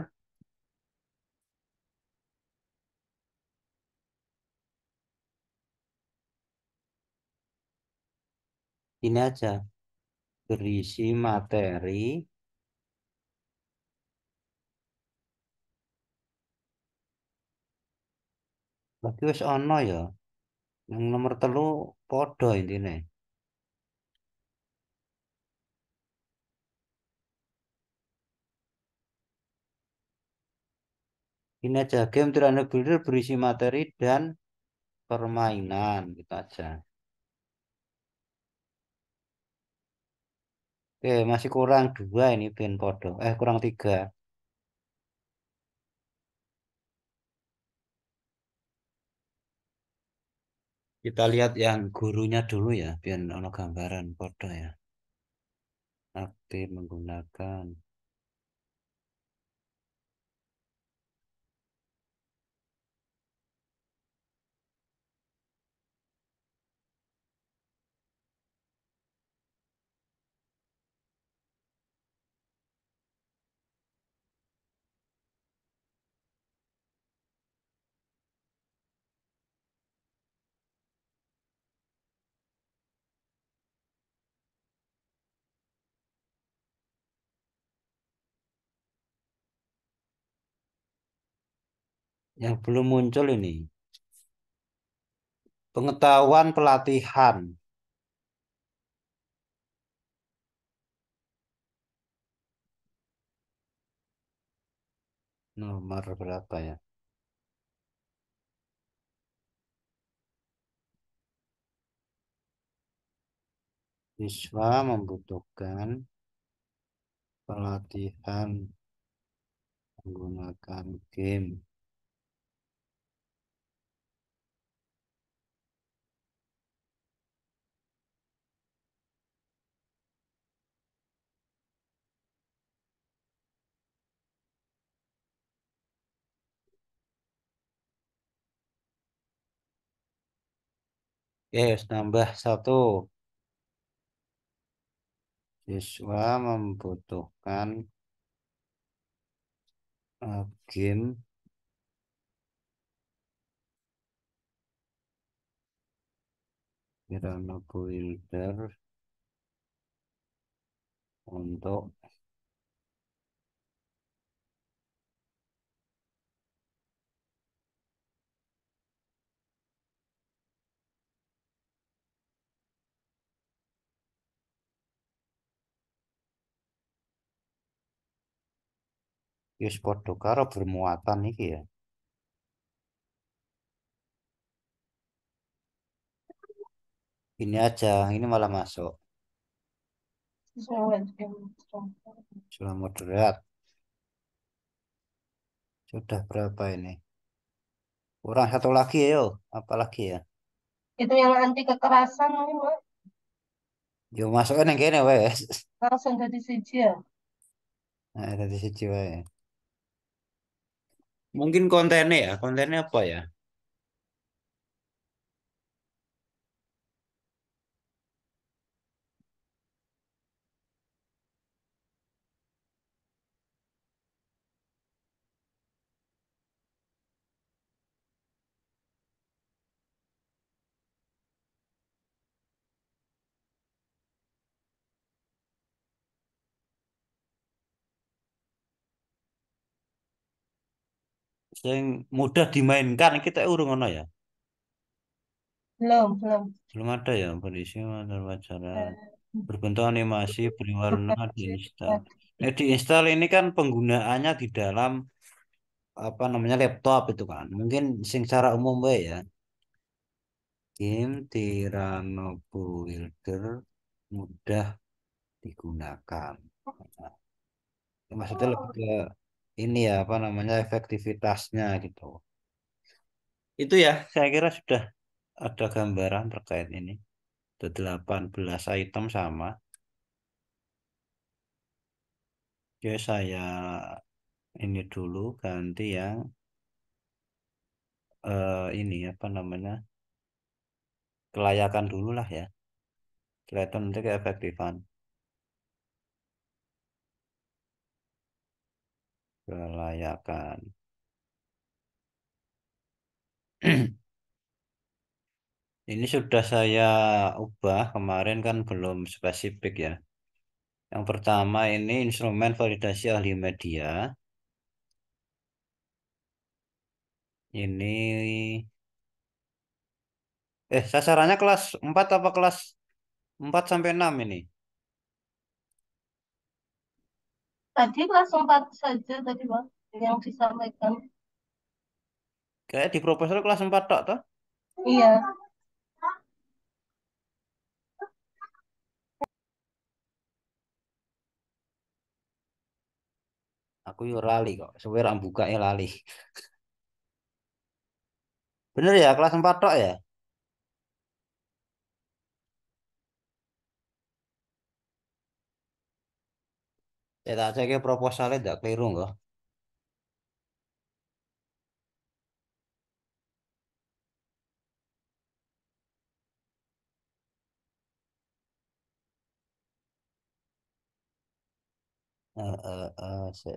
Ini aja. Berisi materi. Lagi wis ono ya. Yang nomor telu podo intinya. Ini aja. Game Tyranno Builder berisi materi dan permainan. Gitu aja. Oke, masih kurang 2 ini Ben podo. Kurang 3. Kita lihat yang gurunya dulu ya, biar ono gambaran foto ya. Aktif menggunakan. Yang belum muncul ini. Pengetahuan pelatihan. Nomor berapa ya? Siswa membutuhkan pelatihan menggunakan game. Yes, tambah 1. Siswa membutuhkan game Piranha Builder untuk wis padha karo bermuatan iki ya. Ini aja, ini malah masuk. Sudah moderat. Sudah berapa ini? Kurang 1 lagi ya, yo. Apa lagi ya? Itu yang anti kekerasan, Mas. Yo masukin yang kene wes. Langsung dari siji ya. Nah, dari siji wae. Mungkin kontennya ya, kontennya apa ya? Yang mudah dimainkan kita urung ono ya. Belum. Belum ada ya berisi materi pelajaran. Eh, Berbentuk animasi, berwarna, diinstal. Berbagai. Diinstal ini kan penggunaannya di dalam apa namanya laptop itu kan. Mungkin sing secara umum wae ya. Game Tyranno Builder mudah digunakan. Nah, maksudnya lebih ke ini ya apa namanya efektivitasnya gitu. Itu ya, saya kira sudah ada gambaran terkait ini. Ada 18 item sama. Oke, saya ini dulu ganti yang ini apa namanya kelayakan dulu lah ya. Kelihatan nanti keefektifan. Kelayakan. Ini sudah saya ubah kemarin kan belum spesifik ya. Yang pertama ini instrumen validasi ahli media. Ini sasarannya kelas 4 apa kelas 4 sampai 6 ini? Tadi kelas 4 saja tadi Bang yang disampaikan. Kayak di proposal kelas 4 tok toh? Iya. Aku yo lali kok. Sewer bukanya lali. Bener ya kelas 4 tok ya? Ya tak cek proposalnya tidak keliru kok. Se.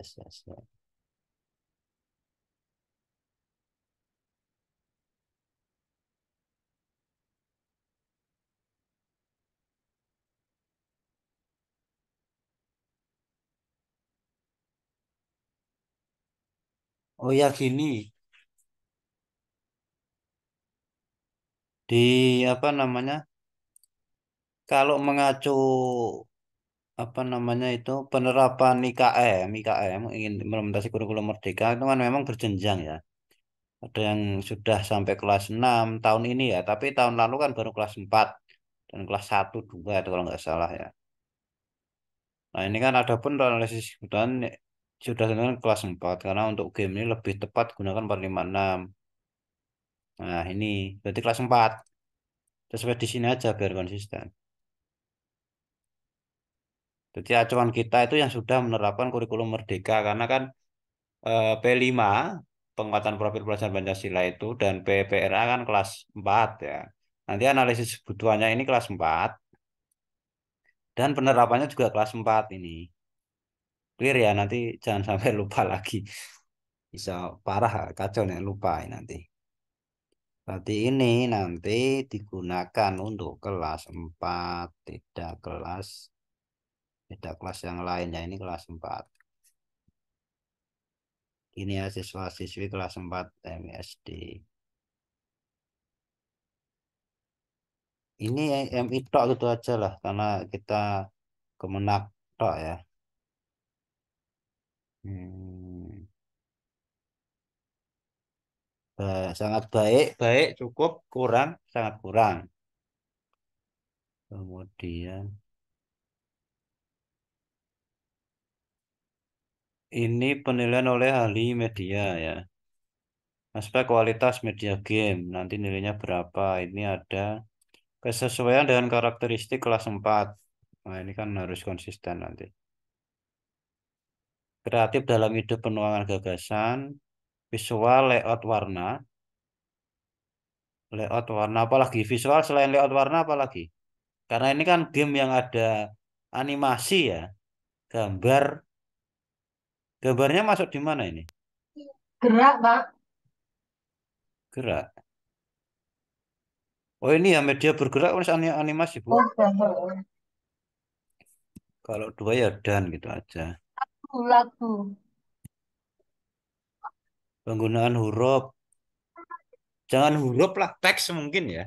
Oh ya gini, di apa namanya? Kalau mengacu apa namanya itu penerapan IKM ingin implementasi kurikulum merdeka itu kan memang berjenjang ya. Ada yang sudah sampai kelas 6 tahun ini ya, tapi tahun lalu kan baru kelas 4 dan kelas 1 2 itu kalau nggak salah ya. Nah, ini kan ada pun analisis kebutuhan sudah dengan kelas 4 karena untuk game ini lebih tepat gunakan 456. Nah, ini berarti kelas 4. Sesuai di sini aja biar konsisten. Jadi acuan kita itu yang sudah menerapkan kurikulum merdeka karena kan P5 penguatan profil pelajaran Pancasila itu dan PPRA kan kelas 4 ya. Nanti analisis kebutuhannya ini kelas 4 dan penerapannya juga kelas 4 ini. Clear ya nanti jangan sampai lupa lagi. Bisa parah kacau nih lupa nanti. Berarti ini nanti digunakan untuk kelas 4 tidak kelas yang lainnya ini kelas 4. Ini ya siswa-siswi kelas 4 MSD. Ini MI tok gitu aja lah karena kita kemenak tok ya. Hmm. Sangat baik, baik, cukup, kurang, sangat kurang. Kemudian ini penilaian oleh ahli media ya. Aspek kualitas media game, nanti nilainya berapa? Ini ada kesesuaian dengan karakteristik kelas 4. Nah, ini kan harus konsisten nanti. Kreatif dalam ide penuangan gagasan, visual, layout warna apalagi visual selain layout warna apalagi. Karena ini kan game yang ada animasi ya, gambar, gambarnya masuk di mana ini? Gerak, Pak. Gerak. Oh ini ya media bergerak harus animasi Bu. Oh, gambar. Kalau dua ya dan gitu aja. Lagu. Penggunaan huruf, jangan huruf lah, teks mungkin ya.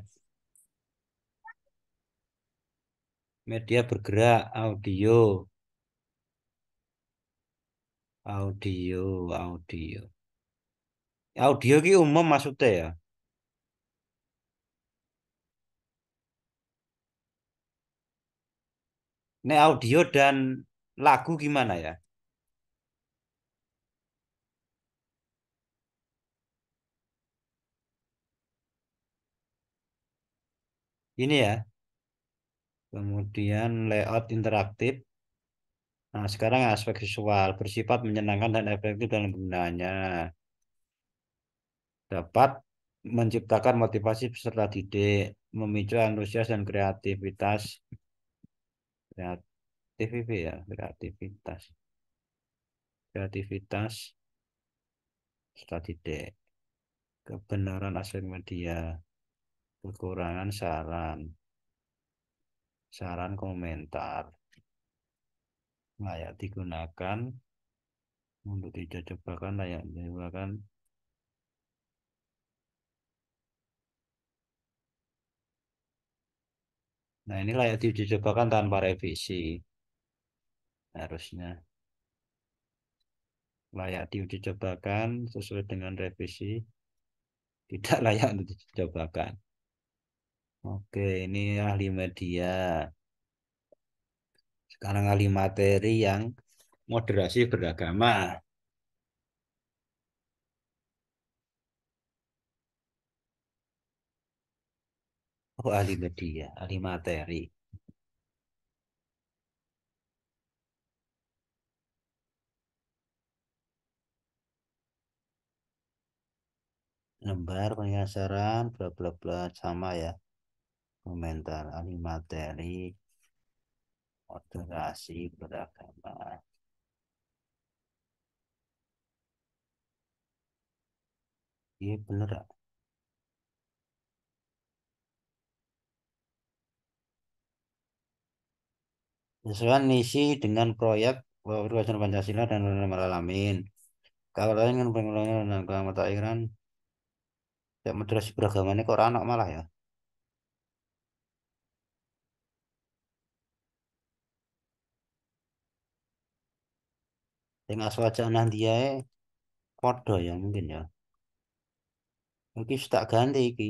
Media bergerak, audio. Audio ki umum maksudnya ya. Ini audio dan lagu gimana ya? Ini ya. Kemudian layout interaktif. Nah, sekarang aspek visual bersifat menyenangkan dan efektif dalam penggunaannya. Dapat menciptakan motivasi peserta didik, memicu antusias dan kreativitas, kreatif ya, kreativitas peserta didik, kebenaran aspek media, kekurangan saran komentar, layak digunakan untuk dicobakan, layak digunakan. Nah, ini layak diuji cobakan tanpa revisi. Harusnya layak diuji cobakan sesuai dengan revisi, tidak layak untuk dicobakan. Oke, ini ahli media. Sekarang ahli materi yang moderasi beragama. Oh, ahli media, ahli materi. Lembar penyasaran, bla bla bla, sama ya. Komentar ahli materi, moderasi beragama. Iya bener ya. Sesuai isi dengan proyek Wawasan Pancasila dan Undang-Undang Alamin. Kalau ingin pengelolaan dan mata iran, ya moderasi beragama ini kok anak malah ya. Dengan wajah dia podo ya mungkin ya. Mungkin tak ganti iki.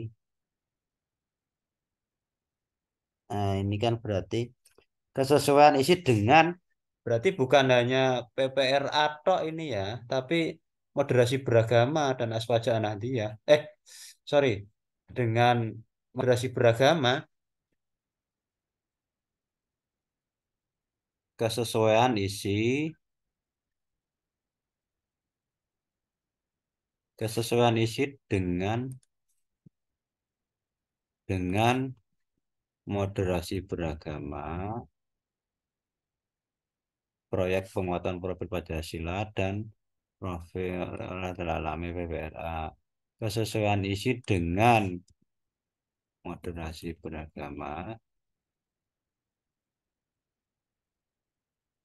Nah, ini kan berarti kesesuaian isi dengan berarti bukan hanya PPRA tok ini ya, tapi moderasi beragama dan aswaja Nahdiyah. Sorry, dengan moderasi beragama kesesuaian isi dengan moderasi beragama, proyek penguatan profil Pancasila dan profil alami PPRA. Kesesuaian isi dengan moderasi beragama.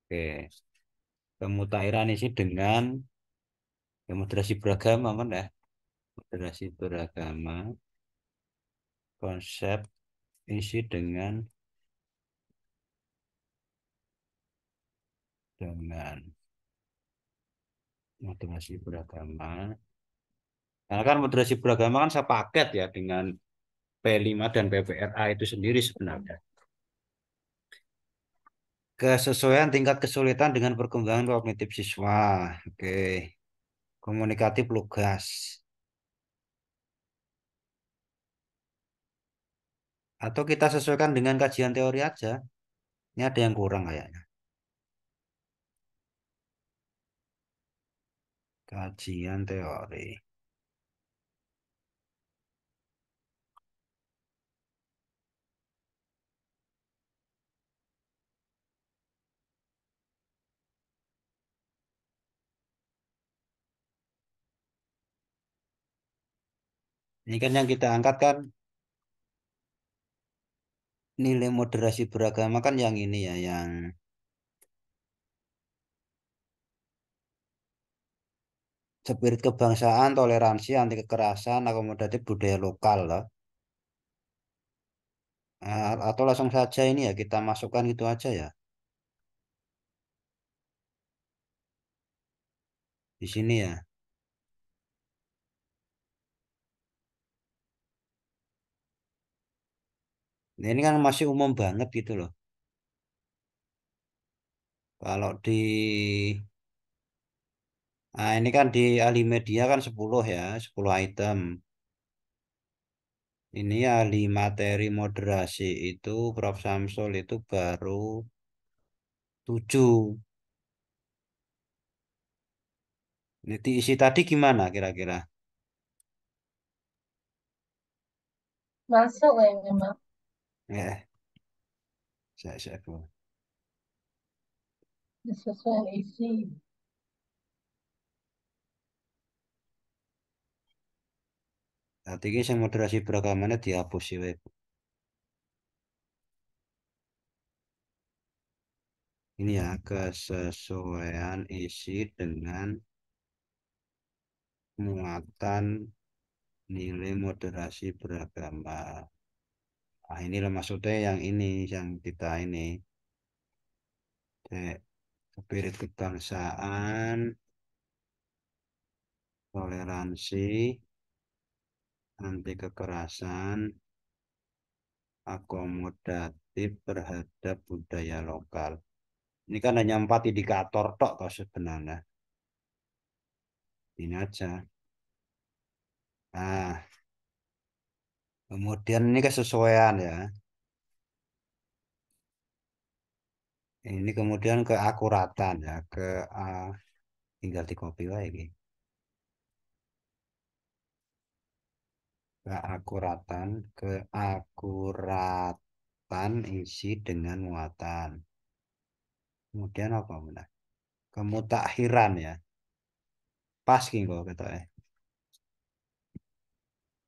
Oke. Pemutahiran isi dengan ya, moderasi beragama kan ya. Moderasi beragama. Konsep isi dengan moderasi beragama. Karena kan moderasi beragama kan sepaket ya dengan P5 dan PPRA itu sendiri sebenarnya. Kesesuaian tingkat kesulitan dengan perkembangan kognitif siswa. Oke. Komunikatif lugas. Atau kita sesuaikan dengan kajian teori aja. Ini ada yang kurang kayaknya. Kajian teori. Ini kan yang kita angkat kan nilai moderasi beragama kan yang ini ya, yang spirit kebangsaan, toleransi, anti kekerasan, akomodatif budaya lokal loh. Atau langsung saja ini ya kita masukkan itu aja ya di sini ya. Nah, ini kan masih umum banget gitu loh. Kalau ini kan di ahli media kan 10 ya, 10 item. Ini ahli materi moderasi itu Prof. Samsul itu baru 7. Jadi isi tadi gimana kira-kira? Masuk ya memang. Ya, saya Bu. Sesuai isi. Nanti ini yang moderasi beragamannya dihapus sih, Bu. Ini ya, kesesuaian isi dengan muatan nilai moderasi beragama. Nah, inilah maksudnya yang ini, yang kita ini. Spirit kebangsaan, toleransi, anti kekerasan, akomodatif terhadap budaya lokal. Ini kan hanya 4 indikator tok toh sebenarnya. Ini aja. Nah, kemudian ini kesesuaian ya. Ini kemudian keakuratan ya, tinggal di copy lagi. Keakuratan isi dengan muatan. Kemudian apa benar? Kemutakhiran ya. Pas king kok kata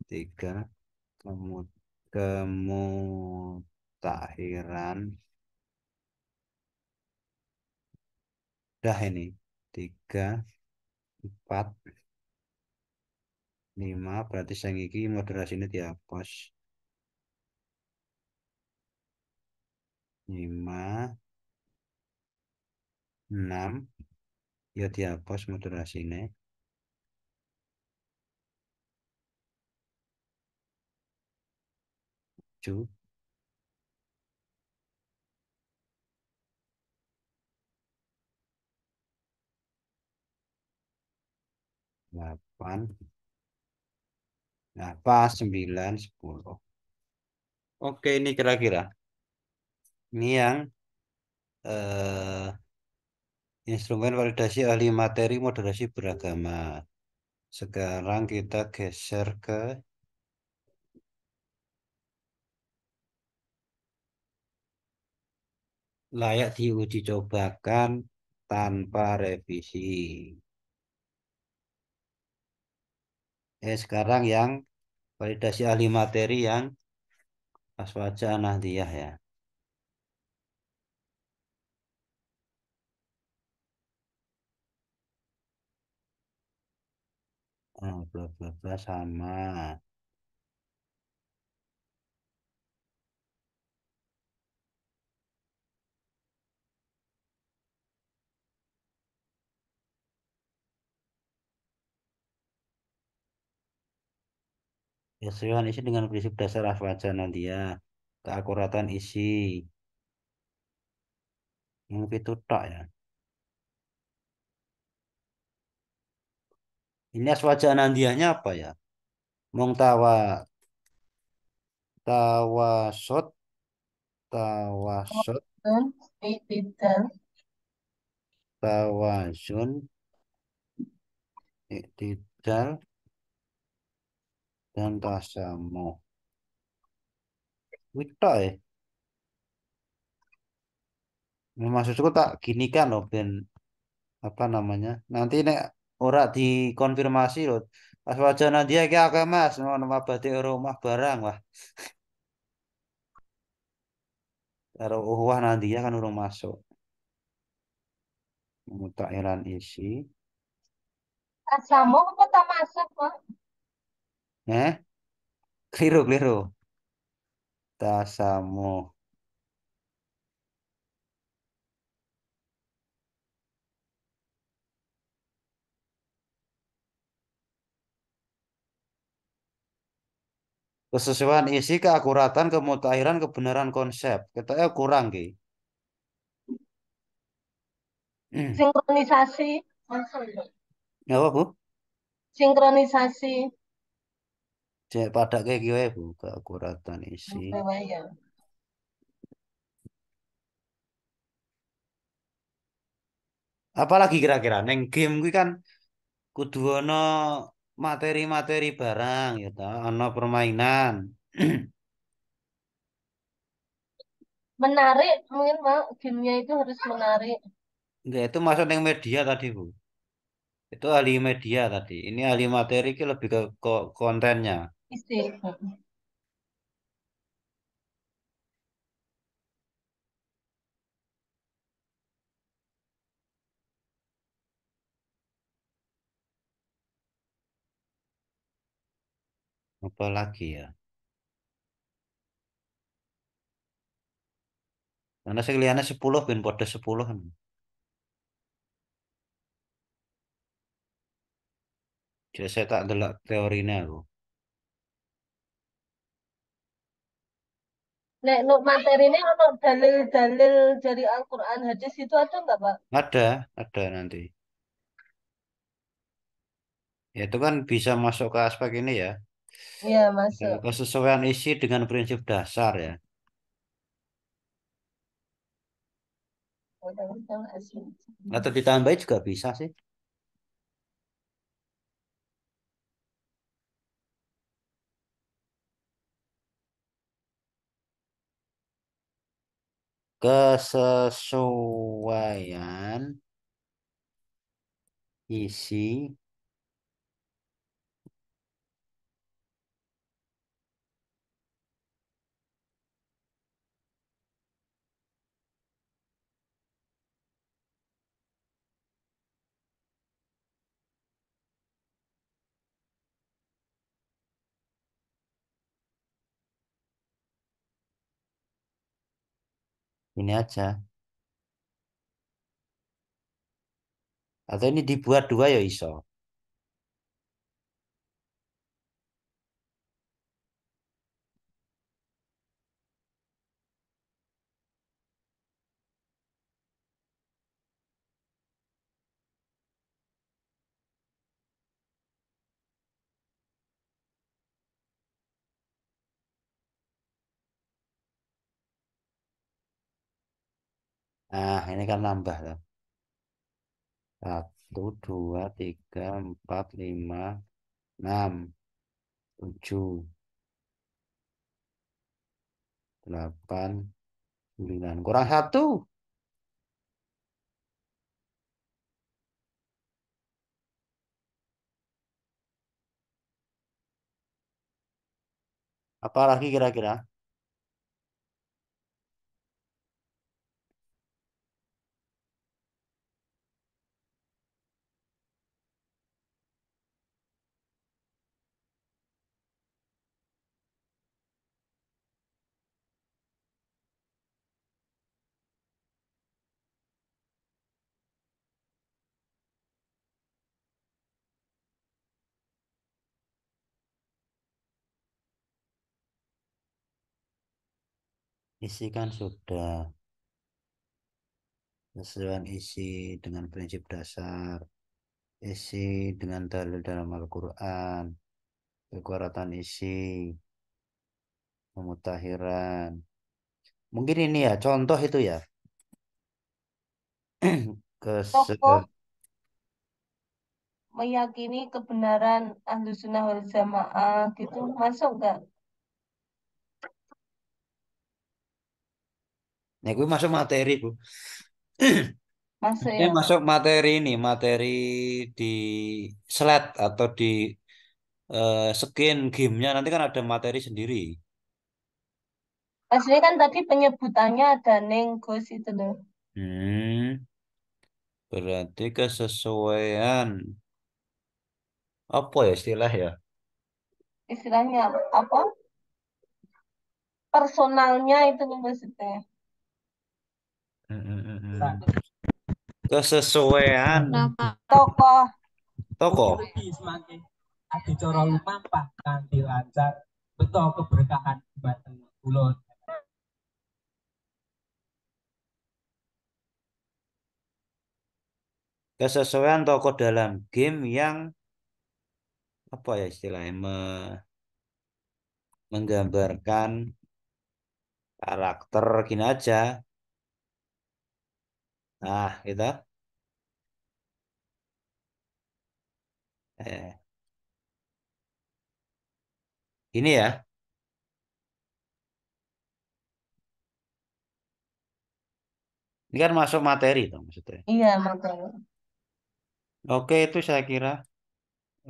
tiga kemutakhiran dah ini 3, 4, 5 berarti sang iki moderasi ini dihapus 5, 6 ya dihapus moderasi ini 7, 8, nah pas 9, 10. Oke ini kira-kira ini yang eh, instrumen validasi ahli materi moderasi beragama. Sekarang kita geser ke layak diuji cobakan tanpa revisi. Sekarang yang validasi ahli materi yang Aswaja Nahdiyah ya. Bla bla bla sama. Kesesuaian isi dengan prinsip dasar Aswaja Nahdiyah. Keakuratan isi. Mungkin itu tak ya. Ini Aswaja Nahdiyahnya apa ya? Mong tawasud, tawasud, Tidak. tawazun, iktidal, dan tasamuh. Wita ya. Maksudku tak gini kan loh, ben apa namanya? Nanti nek ora dikonfirmasi loh. Pas wajana dia ki akeh Mas, ngono mabate rumah barang wah. Karo uhwah Nadia kan urung masuk. Mutakhiran isi. Asamu apa tak masuk kok? Keliru, keliru. Tasamu. Kesesuaian isi, keakuratan, kemutakhiran, kebenaran konsep. Katanya kurang ki. Sinkronisasi. Masuk. Ya apa Bu? Sinkronisasi. Cek pada kayak gue Bu, keakuratan isi. Apa ya? Apalagi kira-kira neng game gue kan kudu ana materi-materi barang ya ta, ana permainan. Menarik, mungkin Pak, gamenya itu harus menarik. Enggak, itu masuk yang media tadi, Bu. Itu ahli media tadi. Ini ahli materi ki lebih ke kontennya. Isi. Apa lagi ya? Karena saya lihatnya 10 ben pada 10 kan. Jadi saya tak delok teorinya aku. Nek nuk materi ini ono dalil-dalil dari Al-Quran hadis itu ada nggak Pak? Ada nanti. Ya, itu kan bisa masuk ke aspek ini ya. Iya masuk. Kesesuaian isi dengan prinsip dasar ya. Undang-undang asli. Atau ditambahin juga bisa sih. Kesesuaian isi ini aja. Atau ini dibuat dua ya iso. Nah, ini kan nambah lah. 1, 2, 3, 4, 5, 6, 7, 8, 9. Kurang satu. Apalagi kira-kira? Isi kan sudah. Kesesuaian isi dengan prinsip dasar. Isi dengan dalil dalam Al-Quran. Kekuatan isi. Pemutahiran. Mungkin ini ya, contoh itu ya. Kese Tokoh meyakini kebenaran ahlu sunnah wal jamaah gitu masuk nggak? Nah, gue masuk materi, Bu. Masuk Ini ya. masuk materi ini, materi di slide atau di skin gamenya nanti kan ada materi sendiri. Asli kan tadi penyebutannya ada nenggos itu loh. Hmm, berarti kesesuaian apa ya istilah ya? Istilahnya apa? Personalnya itu loh maksudnya. Hmm, hmm, hmm, hmm. Kesesuaian Kenapa? Tokoh tokoh. Semakin adicara lumampah kanthi lancar beto keberkahan dumateng kula. Kesesuaian tokoh dalam game yang apa ya istilahnya menggambarkan karakter gini aja. Nah, gitu. Eh, ini ya. Ini kan masuk materi dong maksudnya. Iya, materi. Oke, itu saya kira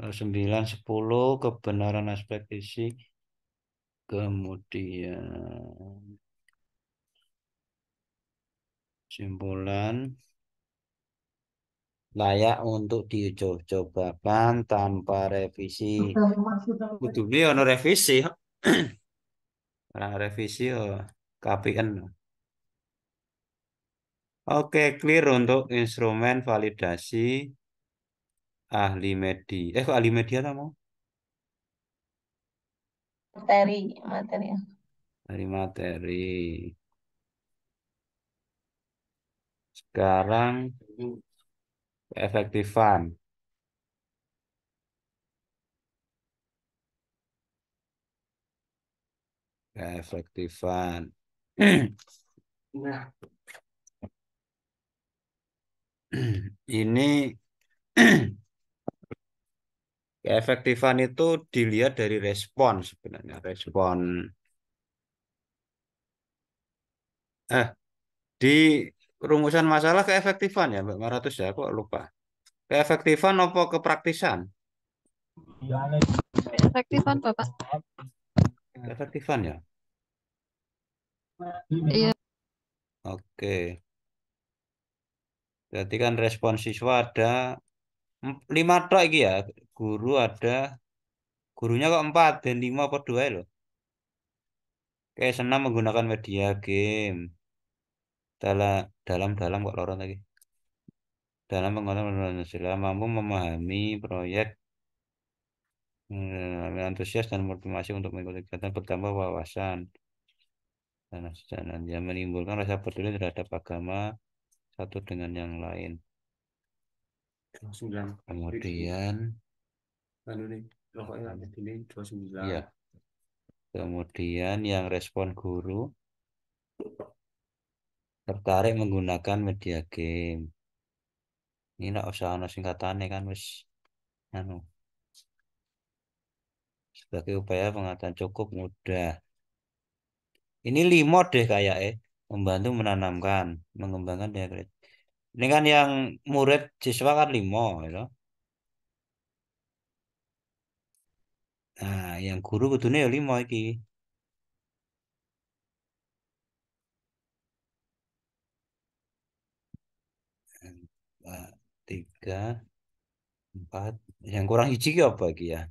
9, 10 kebenaran aspek fisik. Kemudian simpulan layak untuk dicobakan tanpa revisi. Kudu ono revisi. Orang revisi KPN. Oke, clear untuk instrumen validasi ahli media. Kok ahli media kamu? Materi, materi. Ahli materi. Sekarang keefektifan. Keefektifan. Ini keefektifan itu dilihat dari respon sebenarnya. Respon. Di rumusan masalah keefektifan ya Mbak Maratus ya, kok lupa. Keefektifan apa kepraktisan? Efektifan Bapak. Keefektifan ya. Iya. Oke. Berarti kan respon siswa ada 5 tok iki ya. Guru ada, gurunya kok 4 dan 5 apa 2 loh. Oke, senang menggunakan media game. Dalam kok lorong lagi. Dalam penggunaan sila mampu memahami proyek, antusias dan motivasi untuk mengikuti kegiatan, bertambah wawasan dan yang menimbulkan rasa peduli terhadap agama satu dengan yang lain. Kemudian, iya. Kemudian yang respon guru tertarik menggunakan media game. Ini nggak usah ono singkatannya kan wis anu. Sebagai upaya pengetahuan cukup mudah. Ini limo deh kayak membantu menanamkan, mengembangkan daya kritis. Ini kan yang murid siswa kan limo, gitu. Nah, yang guru kudune ya limo iki. 3, 4. Yang kurang hiji ki apa iki ya?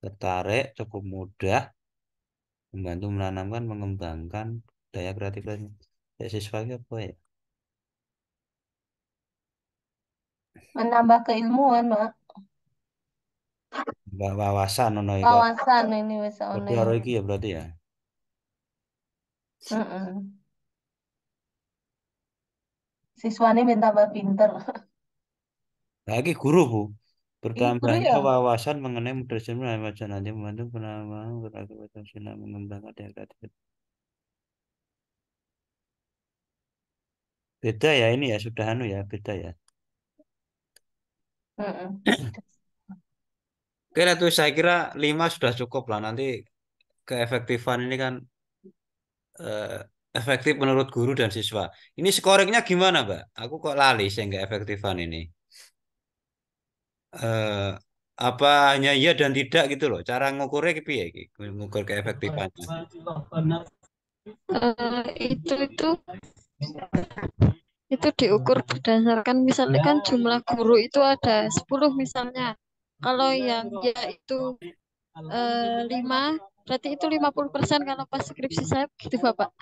Tertarik, cukup mudah, membantu menanamkan, mengembangkan daya kreatif siswa ki apa ya? Menambah keilmuan, Mak. Wawasan ono iki. Wawasan ini wis Berarti one. karo iki ya berarti ya. Mm-mm. Siswanya minta tambah pinter. Lagi guru Bu. Ih, guru Bertambahnya ya? wawasan mengenai modernisme dan nanti membantu penambahan beragam sinar mengembangkan daya kreatif. Beda ya ini ya sudah anu ya beda ya. Mm-mm. Oke lah tuh saya kira 5 sudah cukup lah nanti keefektifan ini kan eh, efektif menurut guru dan siswa. Ini scoringnya gimana Mbak? Aku kok lali sih nggak efektifan ini. Eh, apa hanya iya dan tidak gitu loh. Cara ngukurnya piye iki? Ngukur keefektifannya. Itu diukur berdasarkan misalnya kan jumlah guru itu ada 10 misalnya. Kalau yang ya itu 5, berarti itu 50% kalau pas skripsi saya gitu Bapak.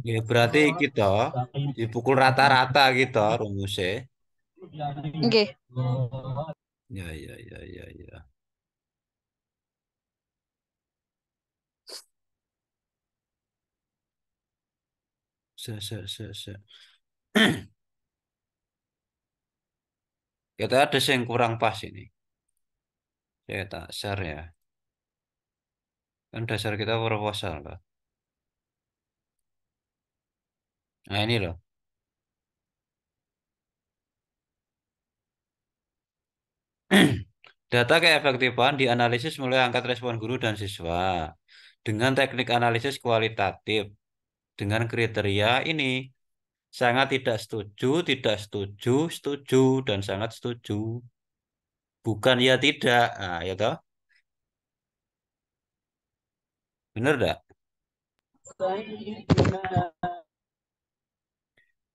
Ya berarti kita dipukul rata-rata gitu rumusnya. Nggih. Ya, ya, ya, ya, ya. Se. Kita ada yang kurang pas ini. Saya tak share ya. Kan dasar kita proposal loh. Nah ini loh. Data keefektifan dianalisis mulai angkat respon guru dan siswa dengan teknik analisis kualitatif. dengan kriteria ini. Sangat tidak setuju, setuju, dan sangat setuju. Bukan ya tidak. Nah, ya toh? Bener enggak?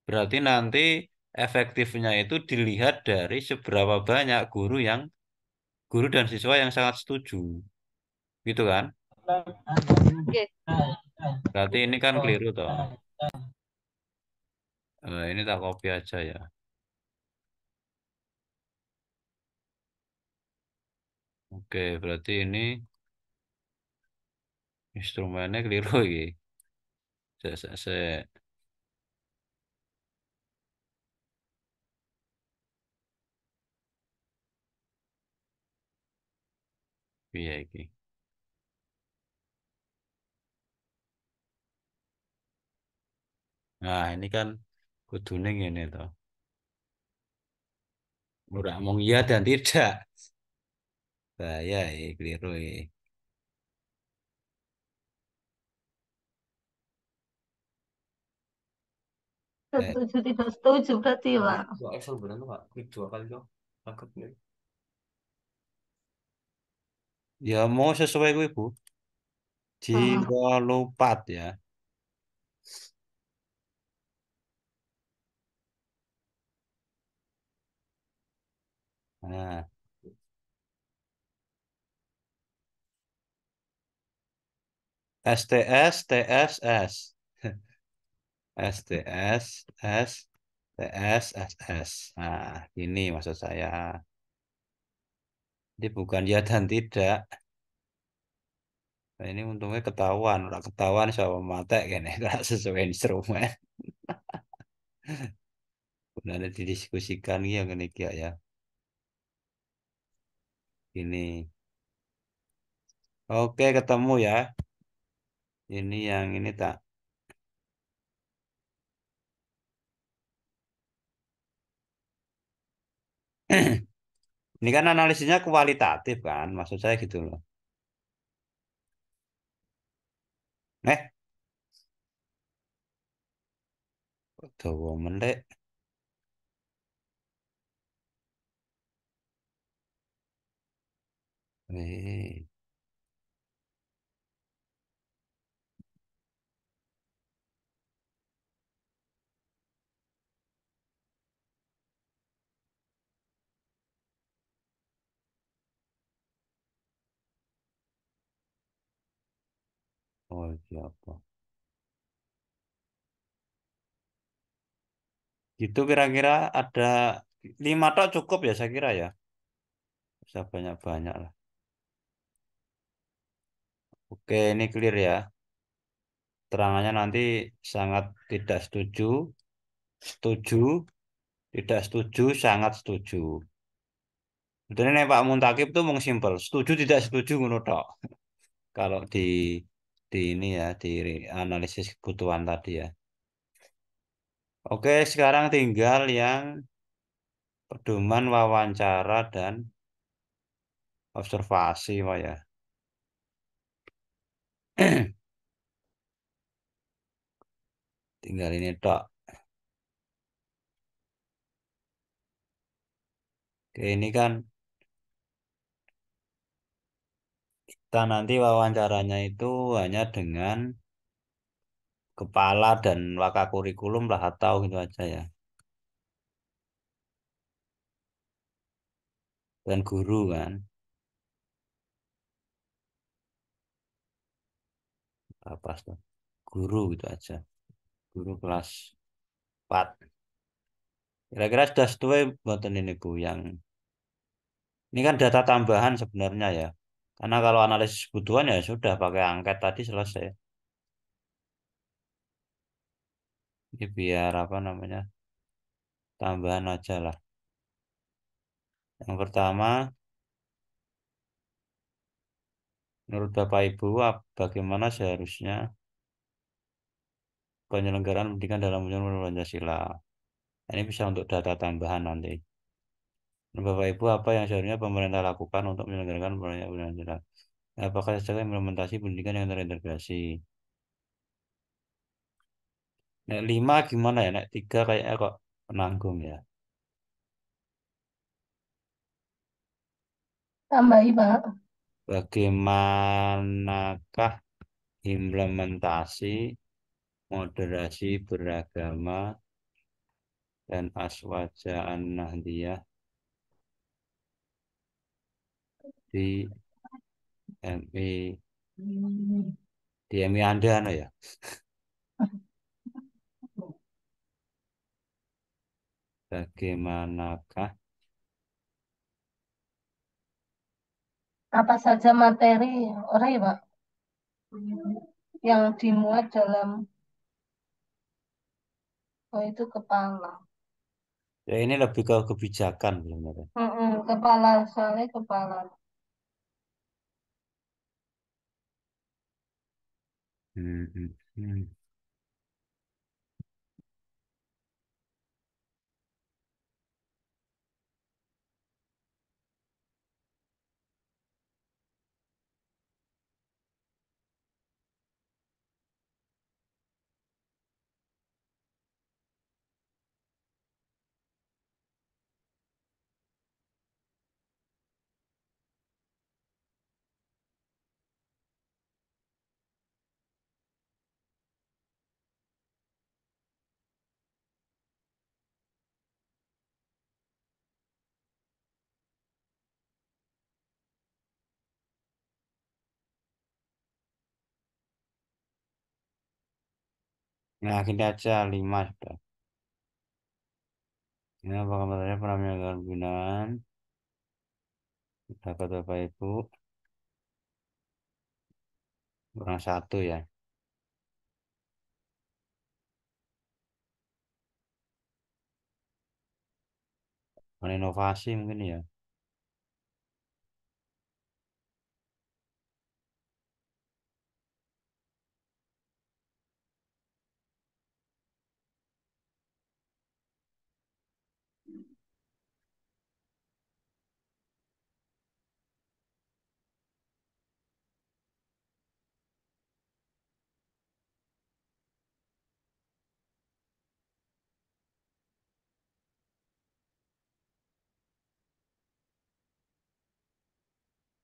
Berarti nanti efektifnya itu dilihat dari seberapa banyak guru dan siswa yang sangat setuju. Gitu kan? Oke. Berarti ini kan keliru toh. Ini tak copy aja ya. Oke, berarti ini instrumennya keliru iki. Se. Piye iki? Nah, ini kan kudune ngene toh. Ora mung iya dan tidak. Bahaya keliru iki. Eh, Setuju tidak setuju berarti Pak. Kok Excel bener tuh Pak? Klik 2 kali kok. Tangkep nih. Ya mau sesuai gue Bu. Jika lupat ya. Nah, STS, TSS. STS, S, TS, SS. Nah, ini maksud saya. Ini bukan ya dan tidak. Nah, ini untungnya ketahuan. Udah ketahuan sama mata kan ya. Kalau sesuai instrumen. Udah didiskusikan ya kan ya. Ini. Oke, ketemu ya. Ini yang ini tak. Ini kan analisisnya kualitatif kan. Maksud saya gitu loh. Eh, tuh mendik. Eh, oh siapa? Gitu kira-kira ada 5 tok cukup ya saya kira ya. Bisa banyak-banyak lah. Oke, ini clear ya. Terangannya nanti sangat tidak setuju, setuju, tidak setuju, sangat setuju. Betulnya nih Pak Muntakib tuh mau simpel, setuju tidak setuju ngono tok. Kalau di ini ya, di analisis kebutuhan tadi ya. Oke, sekarang tinggal yang pedoman wawancara dan observasi Pak ya. Tinggal ini tok. Oke, ini kan kita nanti wawancaranya itu hanya dengan kepala dan wakakurikulum lah atau gitu aja ya. Dan guru kan. Apa tuh? Guru gitu aja. Guru kelas 4. Kira-kira sudah sesuai buatan ini Bu yang ini kan data tambahan sebenarnya ya. Karena kalau analisis kebutuhan ya sudah pakai angket tadi selesai. Ini biar apa namanya? Tambahan aja lah. Yang pertama, menurut Bapak Ibu, bagaimana seharusnya penyelenggaraan pendidikan dalam undang Pancasila? Ini bisa untuk data tambahan nanti. Menurut Bapak Ibu, apa yang seharusnya pemerintah lakukan untuk menyelenggarakan pendidikan Pancasila? Apakah secara implementasi pendidikan yang terintegrasi? Nek 5 gimana ya? Nek 3 kayaknya kok penanggung ya. Tambahi, Pak. Bagaimanakah implementasi moderasi beragama dan aswaja an-nahdiyah di MI di MI Anda no ya? Bagaimanakah Apa saja materi, orang ya, Pak, yang dimuat dalam itu kepala. ya ini lebih ke kebijakan sebenarnya. Kepala, soalnya kepala. Hmm, hmm, hmm. Nah, gini aja 5 sudah. Ini apa kabarnya penampilan pembinaan? Udah kata Bapak Ibu, kurang 1 ya. Inovasi mungkin ya.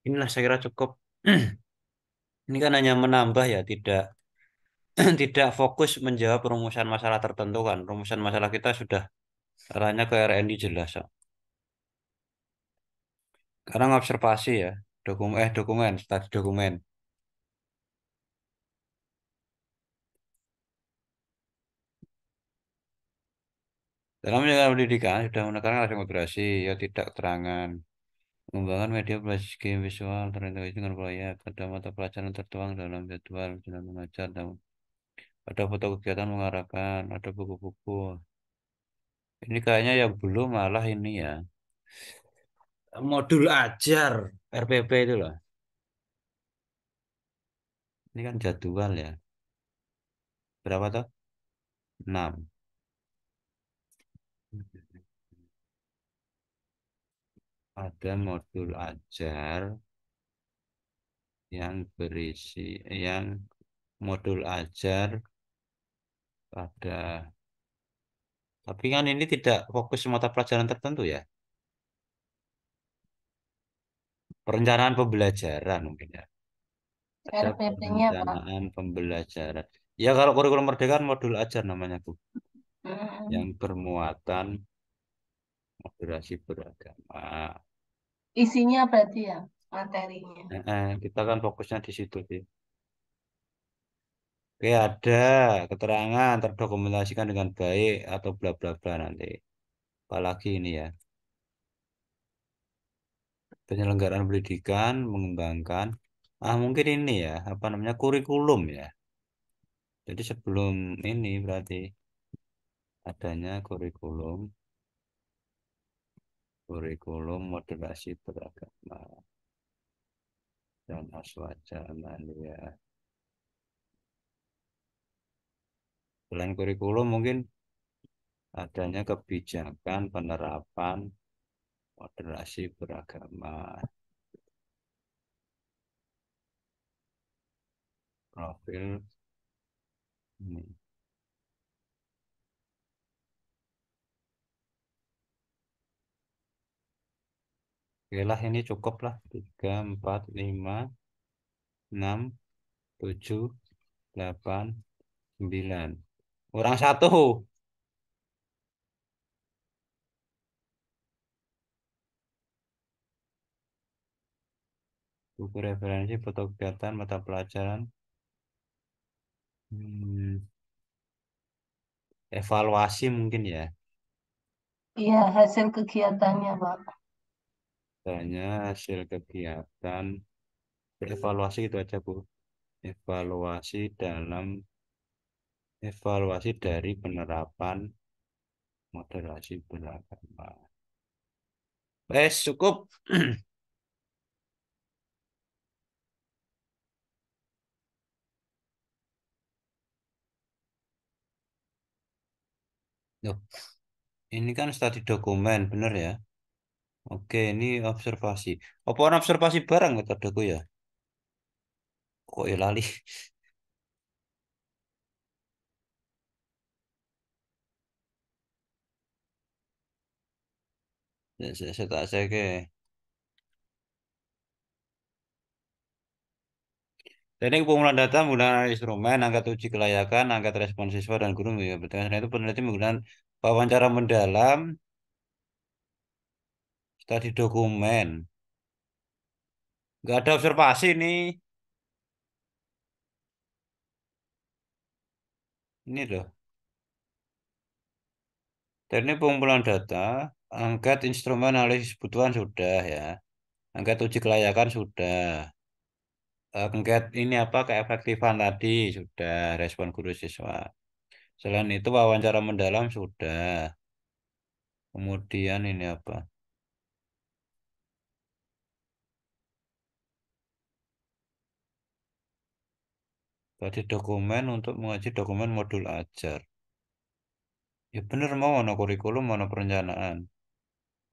Inilah saya kira cukup. Ini kan hanya menambah ya, tidak tidak fokus menjawab rumusan masalah tertentu kan. Rumusan masalah kita sudah arahnya ke RND jelas. Kok. Sekarang observasi ya, dokumen, studi dokumen. Dalam menjalankan pendidikan sudah menekankan rasa moderasi, ya tidak keterangan. Pengembangan media berbasis game visual terintegrasi dengan proyek. Ada mata pelajaran tertuang dalam jadwal jalan mengajar. Ada foto kegiatan mengarahkan, ada buku-buku. Ini kayaknya yang belum malah ini ya. Modul ajar RPP itu loh. Ini kan jadwal ya. Berapa tuh? 6. Ada modul ajar yang berisi yang modul ajar pada tapi kan ini tidak fokus mata pelajaran tertentu ya. Perencanaan pembelajaran mungkin ya. Ada RPP-nya, Pak. perencanaan pembelajaran. Ya kalau kurikulum merdeka kan modul ajar namanya Bu. Yang bermuatan moderasi beragama. Isinya berarti ya, materinya. Kita kan fokusnya di situ sih. Oke, ada keterangan terdokumentasikan dengan baik atau bla bla bla nanti. Apalagi ini ya. Penyelenggaraan pendidikan mengembangkan mungkin ini ya, apa namanya? Kurikulum ya. Jadi sebelum ini berarti adanya kurikulum moderasi beragama dan aswaja ya. Selain kurikulum mungkin adanya kebijakan penerapan moderasi beragama, profil ini. Oke lah, ini cukup lah. 3, 4, 5, 6, 7, 8, 9. Kurang satu. Buku referensi, foto kegiatan, mata pelajaran. Hmm, evaluasi mungkin ya. Iya, hasil kegiatannya, Pak. Tanya hasil kegiatan. Evaluasi itu aja, Bu. Evaluasi dalam evaluasi dari penerapan moderasi beragama. Cukup. Loh, ini kan studi dokumen, bener ya? Oke, ini observasi. Apa orang observasi bareng metodemu ya? Kok ya lali? Saya tak saya ke. Teknik pengumpulan data menggunakan instrumen, angkat uji kelayakan, angkat respon siswa dan guru. Ya, betul. Selain itu peneliti menggunakan wawancara mendalam, studi dokumen. Nggak ada observasi nih. Ini loh. Teknik pengumpulan data, angkat instrumen analisis kebutuhan sudah ya. Angkat uji kelayakan sudah. Angkat ini apa keefektifan tadi sudah respon guru siswa. Selain itu wawancara mendalam sudah. Kemudian ini apa? Tadi dokumen untuk mengaji dokumen modul ajar. Ya bener mau mana kurikulum mana perencanaan.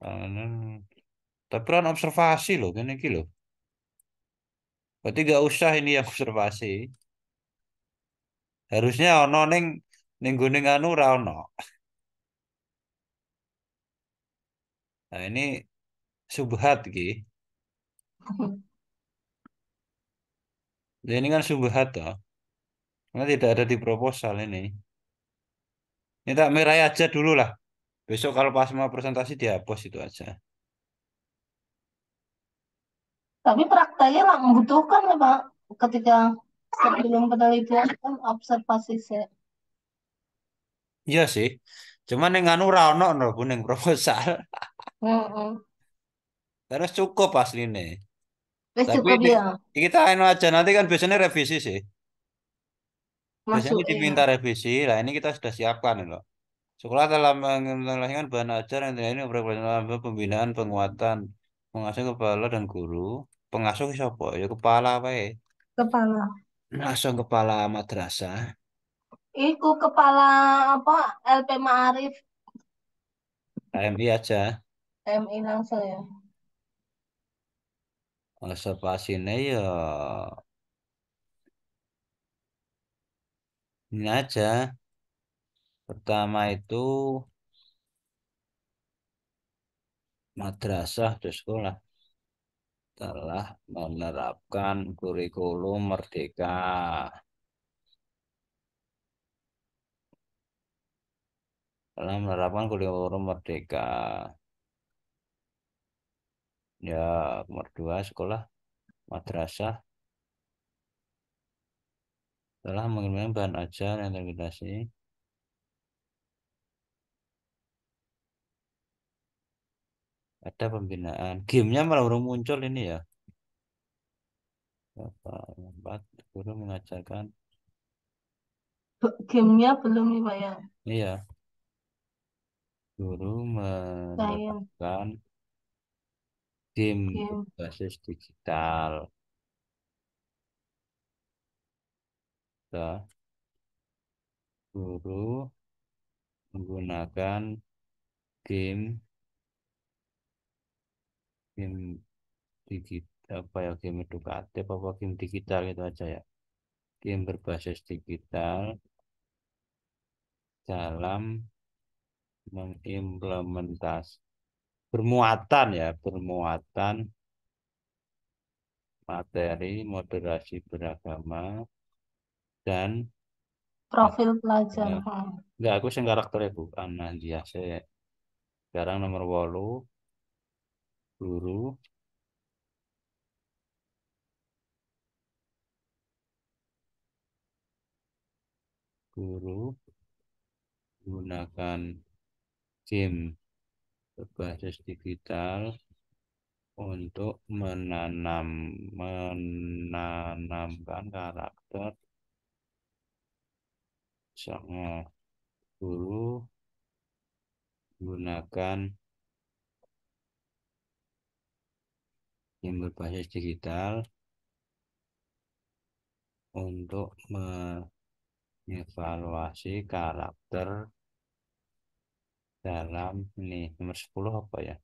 Hmm, tapi kan observasi loh, kan ini loh. Berarti gak usah ini yang observasi. Harusnya ono ning ning anu ra ono. Nah ini subhat iki. Ya, ini kan subhat toh. Karena tidak ada di proposal ini. Ini tak mirai aja dulu lah. Besok kalau pas mau presentasi dihapus itu aja. Tapi prakteknya lah membutuhkan ya, Pak. Ketika sebelum penelitian kan observasi saya. Iya sih. Cuman yang anu ra ono no kuning proposal. Mm-mm. Terus cukup asli nih. Wis Tapi cukup ya, kita anu aja nanti kan biasanya revisi sih. Biasanya masukin. diminta revisi. Lah ini kita sudah siapkan loh. Sekolah telah menjelaskan bahan ajar yang ini dalam pembinaan penguatan pengasuh kepala dan guru. Pengasuh siapa? Ya kepala apa ya? Kepala. Langsung kepala madrasah. Iku kepala apa LP Ma'arif KMI aja. MI langsung ya. Observasinya ya ini aja. Pertama itu madrasah atau sekolah telah menerapkan kurikulum merdeka. Telah menerapkan kurikulum merdeka. Ya, nomor dua sekolah madrasah telah menggunakan bahan ajar yang terintegrasi. Ada pembinaan. Gamenya malah baru muncul ini ya. Empat guru mengajarkan. Gamenya belum nih Pak ya. Iya, guru Sayang menerapkan game game. berbasis digital. Ya, guru menggunakan game game digital apa ya game edukatif apa game digital itu aja ya. Game berbasis digital dalam mengimplementasikan bermuatan ya, bermuatan materi moderasi beragama dan Profil pelajar. ya, enggak aku sing karakternya bukan nah dia sekarang nomor 8 guru guru gunakan game berbasis digital untuk menanamkan karakter sang guru gunakan game berbasis digital untuk mengevaluasi karakter dalam ini nomor 10 apa ya?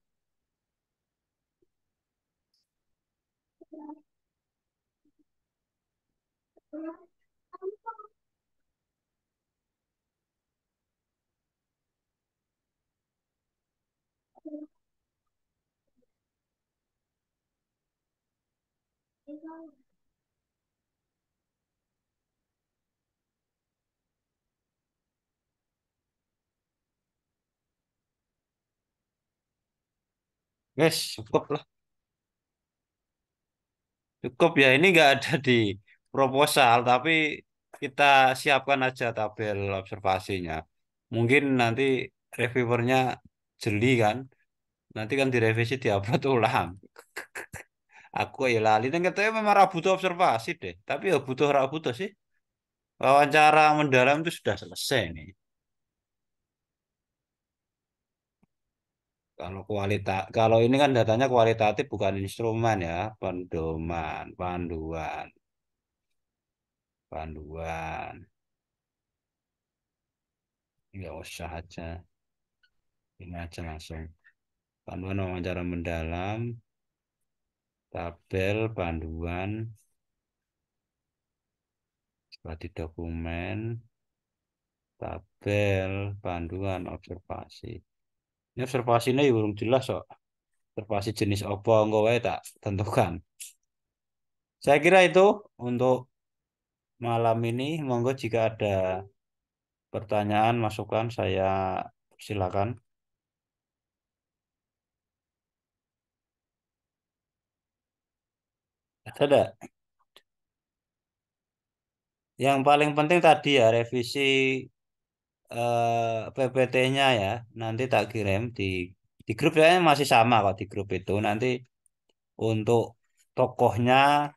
Guys, cukup lah. Cukup ya, ini nggak ada di proposal, tapi kita siapkan aja tabel observasinya. Mungkin nanti reviewernya jeli kan, nanti kan direvisi diupload ulang. Aku ya lali, dan katanya memang ra butuh observasi deh, tapi ya butuh ra butuh sih. Wawancara mendalam itu sudah selesai nih. Kalau kalau ini kan datanya kualitatif bukan instrumen ya, pedoman, panduan, panduan. Nggak usah aja, ini aja langsung. Panduan wawancara mendalam, tabel panduan, seperti dokumen, tabel panduan observasi. Ini observasinya ya belum jelas kok. Observasi jenis apa enggak wae tak tentukan. Saya kira itu untuk malam ini. Monggo jika ada pertanyaan, masukan, saya silakan. Ada. Yang paling penting tadi ya revisi PPT-nya ya. Nanti tak kirim di grup ya masih sama kok di grup itu. Nanti untuk tokohnya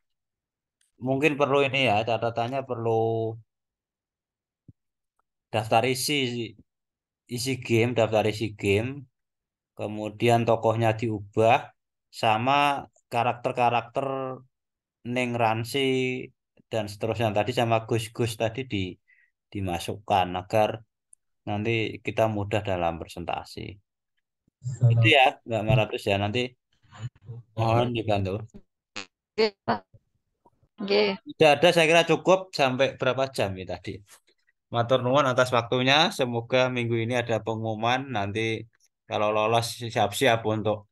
mungkin perlu ini ya catatannya perlu daftar isi game, daftar isi game. Kemudian tokohnya diubah sama karakter-karakter Neng Ransi dan seterusnya tadi sama Gus-Gus tadi dimasukkan agar nanti kita mudah dalam presentasi. Itu ya, Mbak Maratus ya nanti mohon dibantu. Oke, Pak. Oke. Tidak ada saya kira cukup sampai berapa jam ya tadi. Matur nuwun atas waktunya. Semoga minggu ini ada pengumuman nanti kalau lolos siap-siap untuk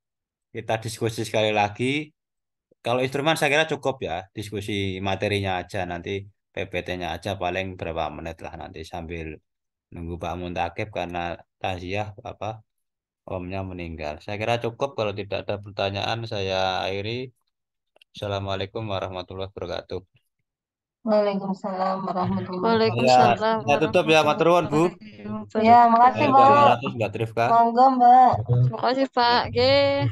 kita diskusi sekali lagi. Kalau instrumen saya kira cukup ya, diskusi materinya aja nanti PPT-nya aja paling berapa menit lah nanti sambil nunggu Pak Muntakib karena takziah apa omnya meninggal. Saya kira cukup kalau tidak ada pertanyaan saya akhiri. Assalamualaikum warahmatullahi wabarakatuh. Waalaikumsalam warahmatullahi Ya, Waalaikumsalam saya tutup ya, matur nuwun, Bu. warahmatullahi Ya, makasih, Mbak Mbak. wabarakatuh. Maratus, Mbak Trifka. Monggo, Mbak. Terima kasih, Pak. Oke. Ya.